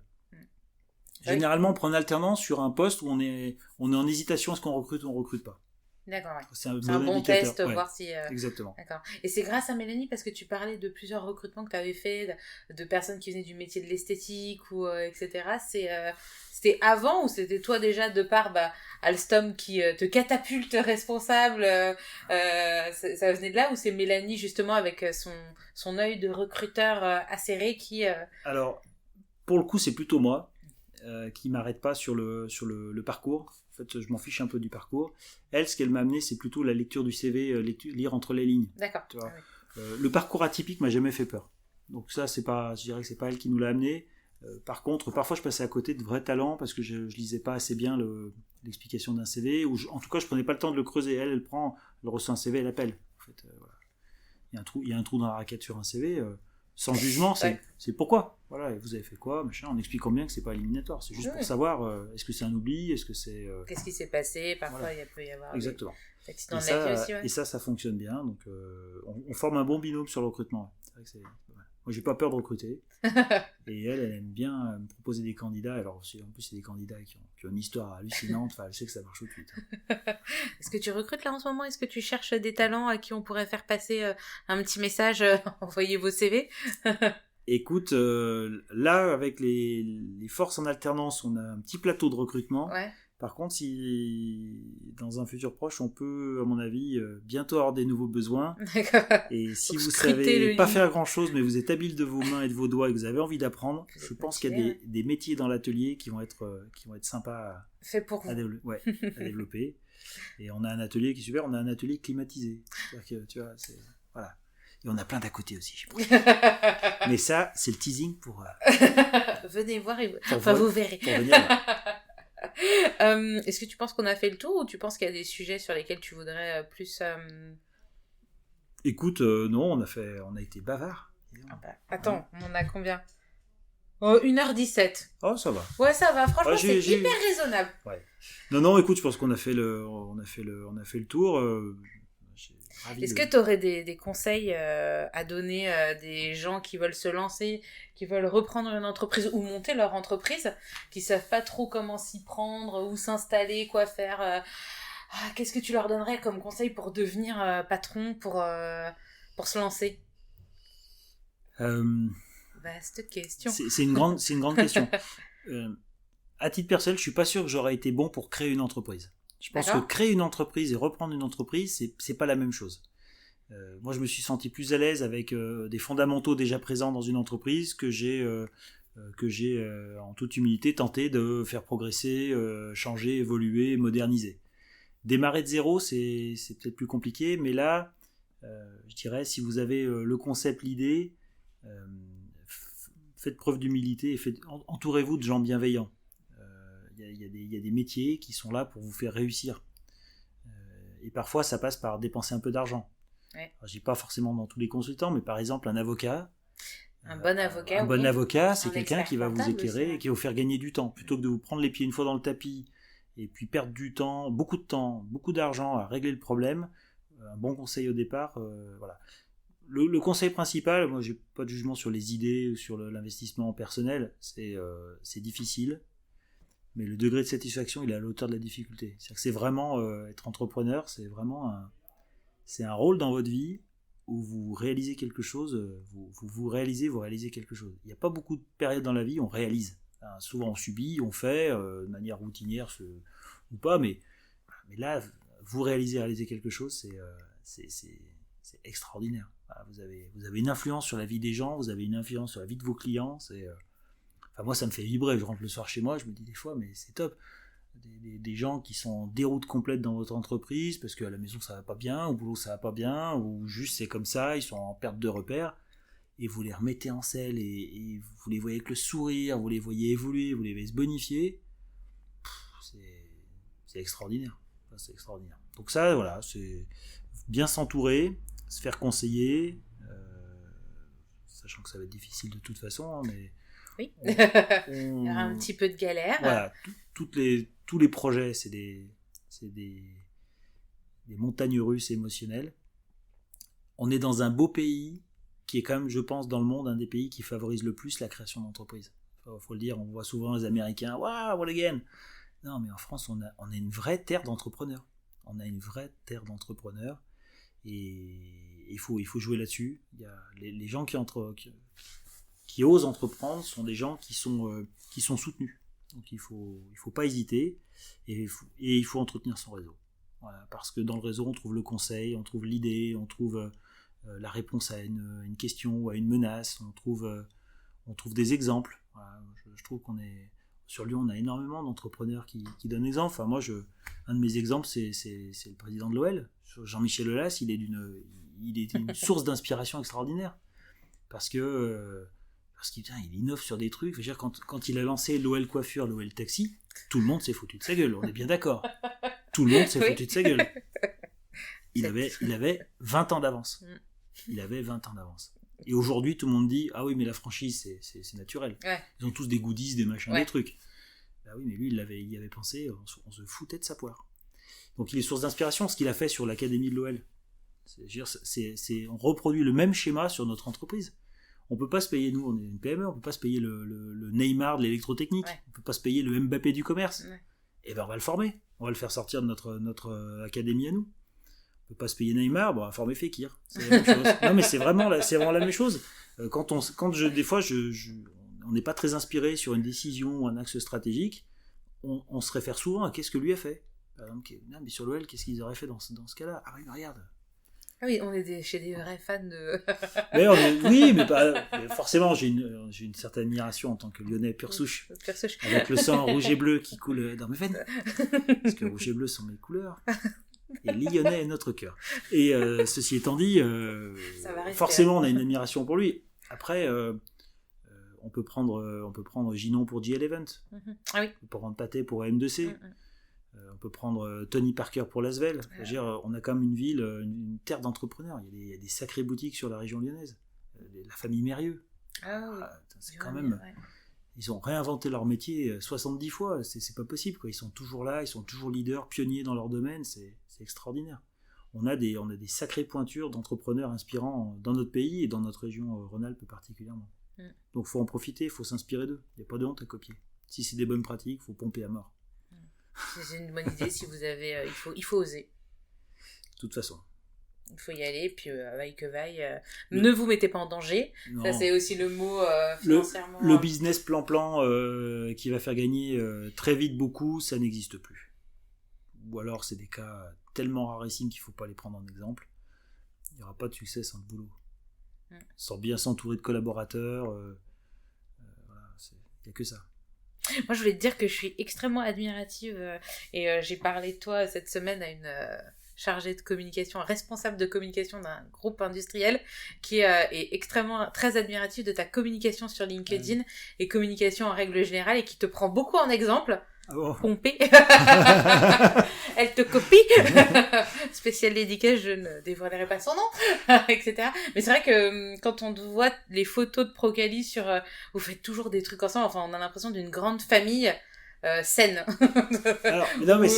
Généralement, on prend une alternance sur un poste où on est en hésitation, est-ce qu'on recrute ou on recrute pas. D'accord, ouais. C'est un bon indicateur. test, voir si... Exactement. D'accord. Et c'est grâce à Mélanie, parce que tu parlais de plusieurs recrutements que tu avais fait, de personnes qui venaient du métier de l'esthétique, ou etc. C'était avant ou c'était toi déjà, de par Alstom qui te catapulte responsable, ça venait de là, ou c'est Mélanie justement avec son œil de recruteur acéré qui... Alors, pour le coup, c'est plutôt moi qui m'arrête pas sur le parcours. En fait, je m'en fiche un peu du parcours. Elle, ce qu'elle m'a amené, c'est plutôt la lecture du CV, lire entre les lignes. D'accord. Tu vois. Le parcours atypique m'a jamais fait peur. Donc ça, je dirais que c'est pas elle qui nous l'a amené. Par contre, parfois, je passais à côté de vrais talents parce que je lisais pas assez bien l'explication d'un CV, ou en tout cas, je prenais pas le temps de le creuser. Elle reçoit un CV, elle appelle. En fait, voilà. Il y a un trou dans la raquette sur un CV. Sans jugement, c'est pourquoi. Voilà, et vous avez fait quoi, machin, en expliquant bien que c'est pas éliminatoire. C'est juste pour savoir, est-ce que c'est un oubli, est-ce que c'est... Qu'est-ce qui s'est passé. Parfois, il peut y avoir exactement. des accidents de la vie aussi. Et ça fonctionne bien. Donc, on forme un bon binôme sur le recrutement. C'est vrai que moi, j'ai pas peur de recruter. Et elle aime bien me proposer des candidats. Alors, en plus, c'est des candidats qui ont une histoire hallucinante. Enfin, elle sait que ça marche tout de suite. Est-ce que tu recrutes là en ce moment? Est-ce que tu cherches des talents à qui on pourrait faire passer un petit message, envoyer vos CV? Écoute, là, avec les forces en alternance, on a un petit plateau de recrutement. Ouais. Par contre, si dans un futur proche, on peut, à mon avis, bientôt avoir des nouveaux besoins. D'accord. Et si vous savez pas faire grand-chose, mais vous êtes habile de vos mains et de vos doigts et que vous avez envie d'apprendre, je pense qu'il y a des métiers dans l'atelier qui vont être sympas à développer. Et on a un atelier qui est super, on a un atelier climatisé. C'est-à-dire que, tu vois, voilà. Et on a plein d'à côté aussi. Mais ça, c'est le teasing pour... Venez voir, vous verrez. Pour venir, est-ce que tu penses qu'on a fait le tour, ou tu penses qu'il y a des sujets sur lesquels tu voudrais plus... Écoute, non, on a été bavard. Attends, on en a combien? 1h17. Oh, ça va. Ouais, ça va. Franchement, c'est hyper raisonnable. Ouais. Non, écoute, je pense qu'on a fait le tour. Est-ce que tu aurais des conseils à donner à des gens qui veulent se lancer, qui veulent reprendre une entreprise ou monter leur entreprise, qui savent pas trop comment s'y prendre, où s'installer, quoi faire qu'est-ce que tu leur donnerais comme conseil pour devenir patron, pour se lancer? Vaste question. C'est une grande question. À titre personnel, je suis pas sûr que j'aurais été bon pour créer une entreprise. Je pense que créer une entreprise et reprendre une entreprise, c'est pas la même chose. Moi, je me suis senti plus à l'aise avec des fondamentaux déjà présents dans une entreprise que j'ai en toute humilité tenté de faire progresser, changer, évoluer, moderniser. Démarrer de zéro, c'est peut-être plus compliqué, mais là, je dirais, si vous avez le concept, l'idée, faites preuve d'humilité et entourez-vous de gens bienveillants. Il y a des métiers qui sont là pour vous faire réussir. Et parfois, ça passe par dépenser un peu d'argent. Ouais. Je ne dis pas forcément dans tous les consultants, mais par exemple, un avocat. Un bon avocat. Un bon avocat, c'est quelqu'un qui va vous éclairer et qui va vous faire gagner du temps. Plutôt que de vous prendre les pieds une fois dans le tapis et puis perdre du temps, beaucoup d'argent à régler le problème, un bon conseil au départ, voilà. Le conseil principal, moi, j'ai pas de jugement sur les idées ou sur l'investissement personnel, c'est difficile. Mais le degré de satisfaction, il est à la hauteur de la difficulté. C'est-à-dire que c'est vraiment être entrepreneur, c'est vraiment un rôle dans votre vie où vous réalisez quelque chose, vous réalisez quelque chose. Il n'y a pas beaucoup de périodes dans la vie où on réalise. Souvent on subit, on fait de manière routinière ou pas, mais là, vous réalisez quelque chose, c'est extraordinaire. Vous avez une influence sur la vie des gens, vous avez une influence sur la vie de vos clients, moi, ça me fait vibrer. Je rentre le soir chez moi, je me dis des fois, mais c'est top. des gens qui sont en déroute complète dans votre entreprise parce qu'à la maison ça va pas bien, au boulot ça va pas bien, ou juste c'est comme ça, ils sont en perte de repère, et vous les remettez en selle et vous les voyez avec le sourire, vous les voyez évoluer, vous les voyez se bonifier, c'est extraordinaire. C'est extraordinaire. Donc ça, voilà, c'est bien s'entourer, se faire conseiller, sachant que ça va être difficile de toute façon, hein, mais oui. Il y aura un petit peu de galère. Voilà, tous les projets, c'est des montagnes russes émotionnelles. On est dans un beau pays qui est quand même, je pense, dans le monde, un des pays qui favorise le plus la création d'entreprises. Faut le dire, on voit souvent les Américains, waouh, what again. Non, mais en France, on a une vraie terre d'entrepreneurs. On a une vraie terre d'entrepreneurs. Et il faut jouer là-dessus. Il y a les gens qui osent entreprendre sont des gens qui sont soutenus. Donc il faut pas hésiter et il faut entretenir son réseau. Voilà, parce que dans le réseau, on trouve le conseil, on trouve l'idée, on trouve la réponse à une question ou à une menace, on trouve des exemples. Voilà, je trouve qu'on est... Sur Lyon, on a énormément d'entrepreneurs qui donnent exemple. Enfin, moi, un de mes exemples, c'est le président de l'OL. Jean-Michel Aulas, il est une source d'inspiration extraordinaire. Parce qu'il innove sur des trucs. Je veux dire, quand il a lancé l'OL Coiffure, l'OL Taxi, tout le monde s'est foutu de sa gueule. On est bien d'accord. Tout le monde s'est foutu de sa gueule. Il avait 20 ans d'avance. Il avait 20 ans d'avance. Et aujourd'hui, tout le monde dit « Ah oui, mais la franchise, c'est naturel. Ouais. » Ils ont tous des goodies, des machins, des trucs. Bah oui, mais lui, il y avait pensé, on se foutait de sa poire. Donc il est source d'inspiration, ce qu'il a fait sur l'académie de l'OL. On reproduit le même schéma sur notre entreprise. On peut pas se payer, nous, on est une PME, on peut pas se payer le Neymar de l'électrotechnique, on peut pas se payer le Mbappé du commerce. Et ben on va le former, on va le faire sortir de notre académie à nous. On peut pas se payer Neymar, bon, on va former Fekir. C'est la même chose. Non, mais c'est vraiment la même chose. Des fois, on n'est pas très inspiré sur une décision ou un axe stratégique, on se réfère souvent à qu'est-ce que lui a fait. Par exemple, non, mais sur l'OL, qu'est-ce qu'ils auraient fait dans ce cas-là ? Ah oui, mais regarde. Ah oui, on est chez des vrais fans de... Oui, mais forcément, j'ai une certaine admiration en tant que Lyonnais pur souche. Avec le sang rouge et bleu qui coule dans mes veines. Parce que rouge et bleu sont mes couleurs. Et Lyonnais est notre cœur. Et ceci étant dit, forcément, on a une admiration pour lui. Après, on peut prendre Ginon pour JL Event. Ah oui. On peut prendre Pathé pour AM2C. On peut prendre Tony Parker pour Lasvel. On a quand même une ville, une terre d'entrepreneurs. Il y a des sacrées boutiques sur la région lyonnaise. La famille Mérieux. Ah oui. C'est quand même... Ouais. Ils ont réinventé leur métier 70 fois. C'est pas possible, quoi. Ils sont toujours là, ils sont toujours leaders, pionniers dans leur domaine. C'est extraordinaire. On a des sacrées pointures d'entrepreneurs inspirants dans notre pays et dans notre région Rhône-Alpes particulièrement. Donc il faut en profiter, il faut s'inspirer d'eux. Il n'y a pas de honte à copier. Si c'est des bonnes pratiques, il faut pomper à mort. C'est une bonne idée. Si vous avez, il faut oser. De toute façon. Il faut y aller, puis vaille que vaille. Ne vous mettez pas en danger. Non. Ça, c'est aussi le mot financièrement. Le business plan qui va faire gagner très vite beaucoup, ça n'existe plus. Ou alors, c'est des cas tellement rarissimes qu'il ne faut pas les prendre en exemple. Il n'y aura pas de succès sans le boulot. Sans bien s'entourer de collaborateurs. Voilà, il n'y a que ça. Moi, je voulais te dire que je suis extrêmement admirative et j'ai parlé de toi cette semaine à une chargée de communication, responsable de communication d'un groupe industriel qui est extrêmement très admirative de ta communication sur LinkedIn et communication en règle générale et qui te prend beaucoup en exemple. Oh. Pompée. Elle te copie. Spécial dédicace, je ne dévoilerai pas son nom, etc. Mais c'est vrai que quand on voit les photos de Procali vous faites toujours des trucs ensemble, enfin on a l'impression d'une grande famille saine. Alors, non, mais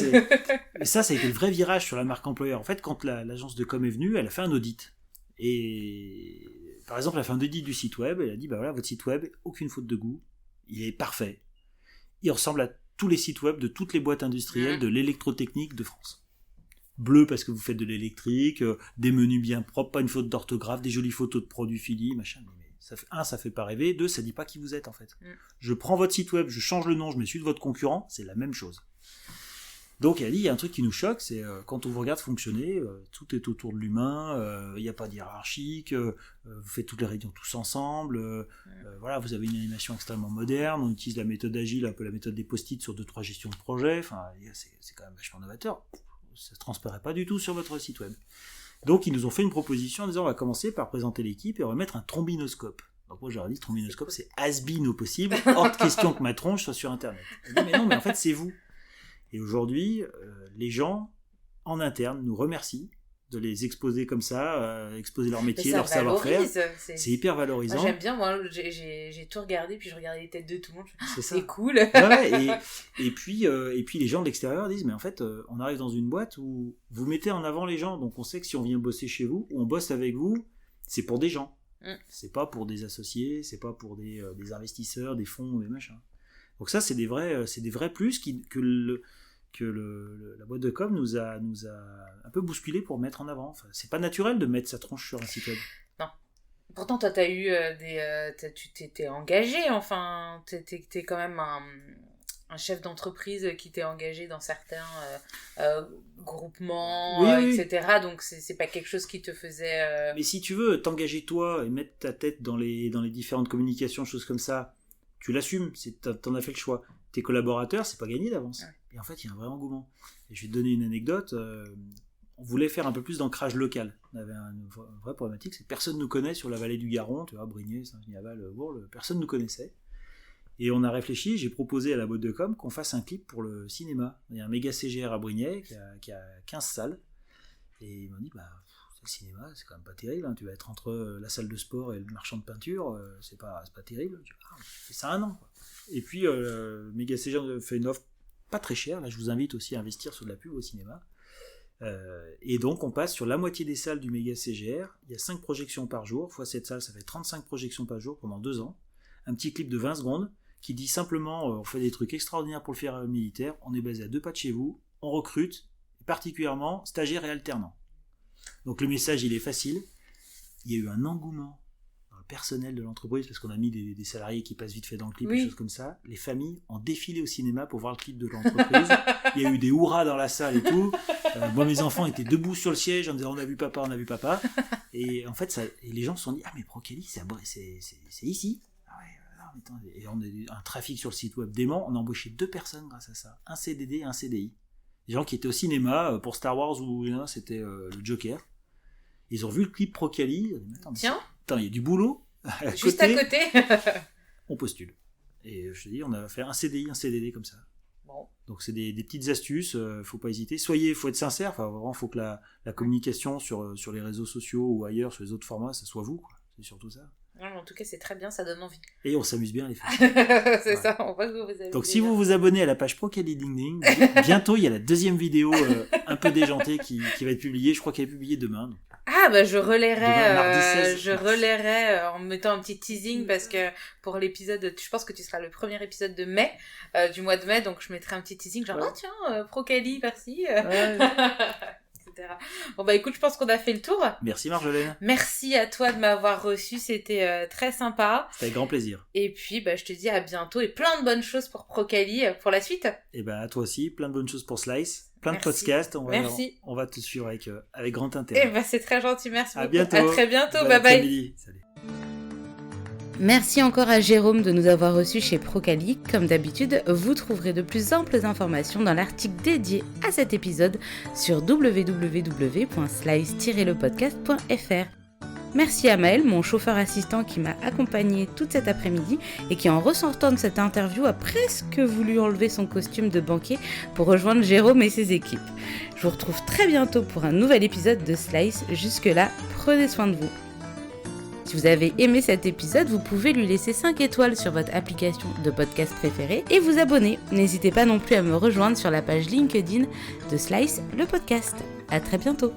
ça a été le vrai virage sur la marque employeur. En fait, quand l'agence de com est venue, elle a fait un audit. Et par exemple, elle a fait un audit du site web. Elle a dit, bah voilà, votre site web, aucune faute de goût, il est parfait. Il ressemble à tous les sites web de toutes les boîtes industrielles de l'électrotechnique de France. Bleu parce que vous faites de l'électrique, des menus bien propres, pas une faute d'orthographe, des jolies photos de produits finis, machin. Mais ça fait pas rêver. 2, ça dit pas qui vous êtes en fait. Je prends votre site web, je change le nom, je mets celui de votre concurrent, c'est la même chose. Donc elle dit, il y a un truc qui nous choque, c'est quand on vous regarde fonctionner, tout est autour de l'humain, il n'y a pas de hiérarchique, vous faites toutes les réunions tous ensemble, voilà, vous avez une animation extrêmement moderne, on utilise la méthode agile, un peu la méthode des post-it sur 2-3 gestions de projet, enfin c'est quand même vachement novateur, ça ne se transparaît pas du tout sur votre site web. Donc ils nous ont fait une proposition en disant on va commencer par présenter l'équipe et on va mettre un trombinoscope. Donc moi j'aurais dit trombinoscope c'est has-been au possible, hors de question que ma tronche soit sur internet. Elle dit mais non mais en fait c'est vous. Et aujourd'hui, les gens en interne nous remercient de les exposer comme ça, exposer leur métier, leur savoir-faire. C'est hyper valorisant. Moi, j'aime bien, moi j'ai tout regardé, puis je regardais les têtes de tout le monde. C'est cool. Ouais, et puis les gens de l'extérieur disent, mais en fait, on arrive dans une boîte où vous mettez en avant les gens, donc on sait que si on vient bosser chez vous, ou on bosse avec vous, c'est pour des gens. C'est pas pour des associés, c'est pas pour des investisseurs, des fonds, des machins. Donc ça, c'est des vrais plus que la boîte de com nous a un peu bousculé pour mettre en avant. Enfin, c'est pas naturel de mettre sa tronche sur un site web. Non. Pourtant, toi, t'as eu tu t'es engagé, enfin, t'es quand même un chef d'entreprise qui t'est engagé dans certains groupements, oui. etc. Donc, c'est pas quelque chose qui te faisait... Mais si tu veux t'engager toi et mettre ta tête dans les différentes communications, choses comme ça, tu l'assumes, t'en as fait le choix. Tes collaborateurs, c'est pas gagné d'avance. Ouais. Et en fait, il y a un vrai engouement. Et je vais te donner une anecdote. On voulait faire un peu plus d'ancrage local. On avait une vraie problématique, c'est que personne ne nous connaît sur la vallée du Garonne, tu vois, Brignais, Saint-Genis-Aval, Bourg, personne ne nous connaissait. Et on a réfléchi, j'ai proposé à la boîte de com qu'on fasse un clip pour le cinéma. Il y a un méga CGR à Brignais qui a 15 salles. Et ils m'ont dit, le cinéma, c'est quand même pas terrible. Hein. Tu vas être entre la salle de sport et le marchand de peinture, c'est pas terrible. C'est ça 1 an. Quoi. Et puis, méga CGR fait une offre pas très chère. Là, je vous invite aussi à investir sur de la pub au cinéma. Et donc, on passe sur la moitié des salles du méga CGR. Il y a 5 projections par jour. Fois 7 salles, ça fait 35 projections par jour pendant 2 ans. Un petit clip de 20 secondes qui dit simplement on fait des trucs extraordinaires pour le faire militaire. On est basé à 2 pas de chez vous. On recrute, particulièrement stagiaires et alternants. Donc, le message, il est facile. Il y a eu un engouement dans le personnel de l'entreprise parce qu'on a mis des salariés qui passent vite fait dans le clip, des choses comme ça. Les familles ont défilé au cinéma pour voir le clip de l'entreprise. Il y a eu des hurrahs dans la salle et tout. Moi, mes enfants étaient debout sur le siège en disant on a vu papa. Et en fait, les gens se sont dit ah mais Procali, c'est ici. Ah ouais, et on a eu un trafic sur le site web dément. On a embauché 2 personnes grâce à ça, un CDD et un CDI. Des gens qui étaient au cinéma pour Star Wars ou c'était le Joker. Ils ont vu le clip Procali. Tiens, il y a du boulot. Juste à côté. On postule. Et je te dis, on a fait un CDI, un CDD comme ça. Bon. Donc c'est des petites astuces, faut pas hésiter. Faut être sincère, vraiment, faut que la communication sur les réseaux sociaux ou ailleurs, sur les autres formats, ça soit vous, quoi. C'est surtout ça. En tout cas, c'est très bien, ça donne envie. Et on s'amuse bien, les filles. C'est ça, on voit que vous amusez. Donc si vous vous abonnez à la page Procali LinkedIn, bientôt il y a la 2e vidéo un peu déjantée qui va être publiée. Je crois qu'elle est publiée demain. Donc. Ah je relayerai en mettant un petit teasing parce que pour l'épisode, je pense que tu seras le premier épisode de mai, du mois de mai, donc je mettrai un petit teasing genre oh tiens, Procali par-ci. Ouais. Bon écoute, je pense qu'on a fait le tour. Merci Marjolaine. Merci à toi de m'avoir reçu, c'était très sympa. C'était avec grand plaisir. Et puis je te dis à bientôt et plein de bonnes choses pour Procali pour la suite. Et à toi aussi, plein de bonnes choses pour Slice, plein de podcasts. On va te suivre avec grand intérêt. Et c'est très gentil, merci beaucoup. Bientôt. À très bientôt, bye bye. Salut. Merci encore à Jérôme de nous avoir reçus chez Procali. Comme d'habitude, vous trouverez de plus amples informations dans l'article dédié à cet épisode sur www.slice-lepodcast.fr. Merci à Maël, mon chauffeur assistant qui m'a accompagné toute cet après-midi et qui, en ressortant de cette interview, a presque voulu enlever son costume de banquier pour rejoindre Jérôme et ses équipes. Je vous retrouve très bientôt pour un nouvel épisode de Slice. Jusque-là, prenez soin de vous. Si vous avez aimé cet épisode, vous pouvez lui laisser 5 étoiles sur votre application de podcast préférée et vous abonner. N'hésitez pas non plus à me rejoindre sur la page LinkedIn de Slice, le podcast. À très bientôt.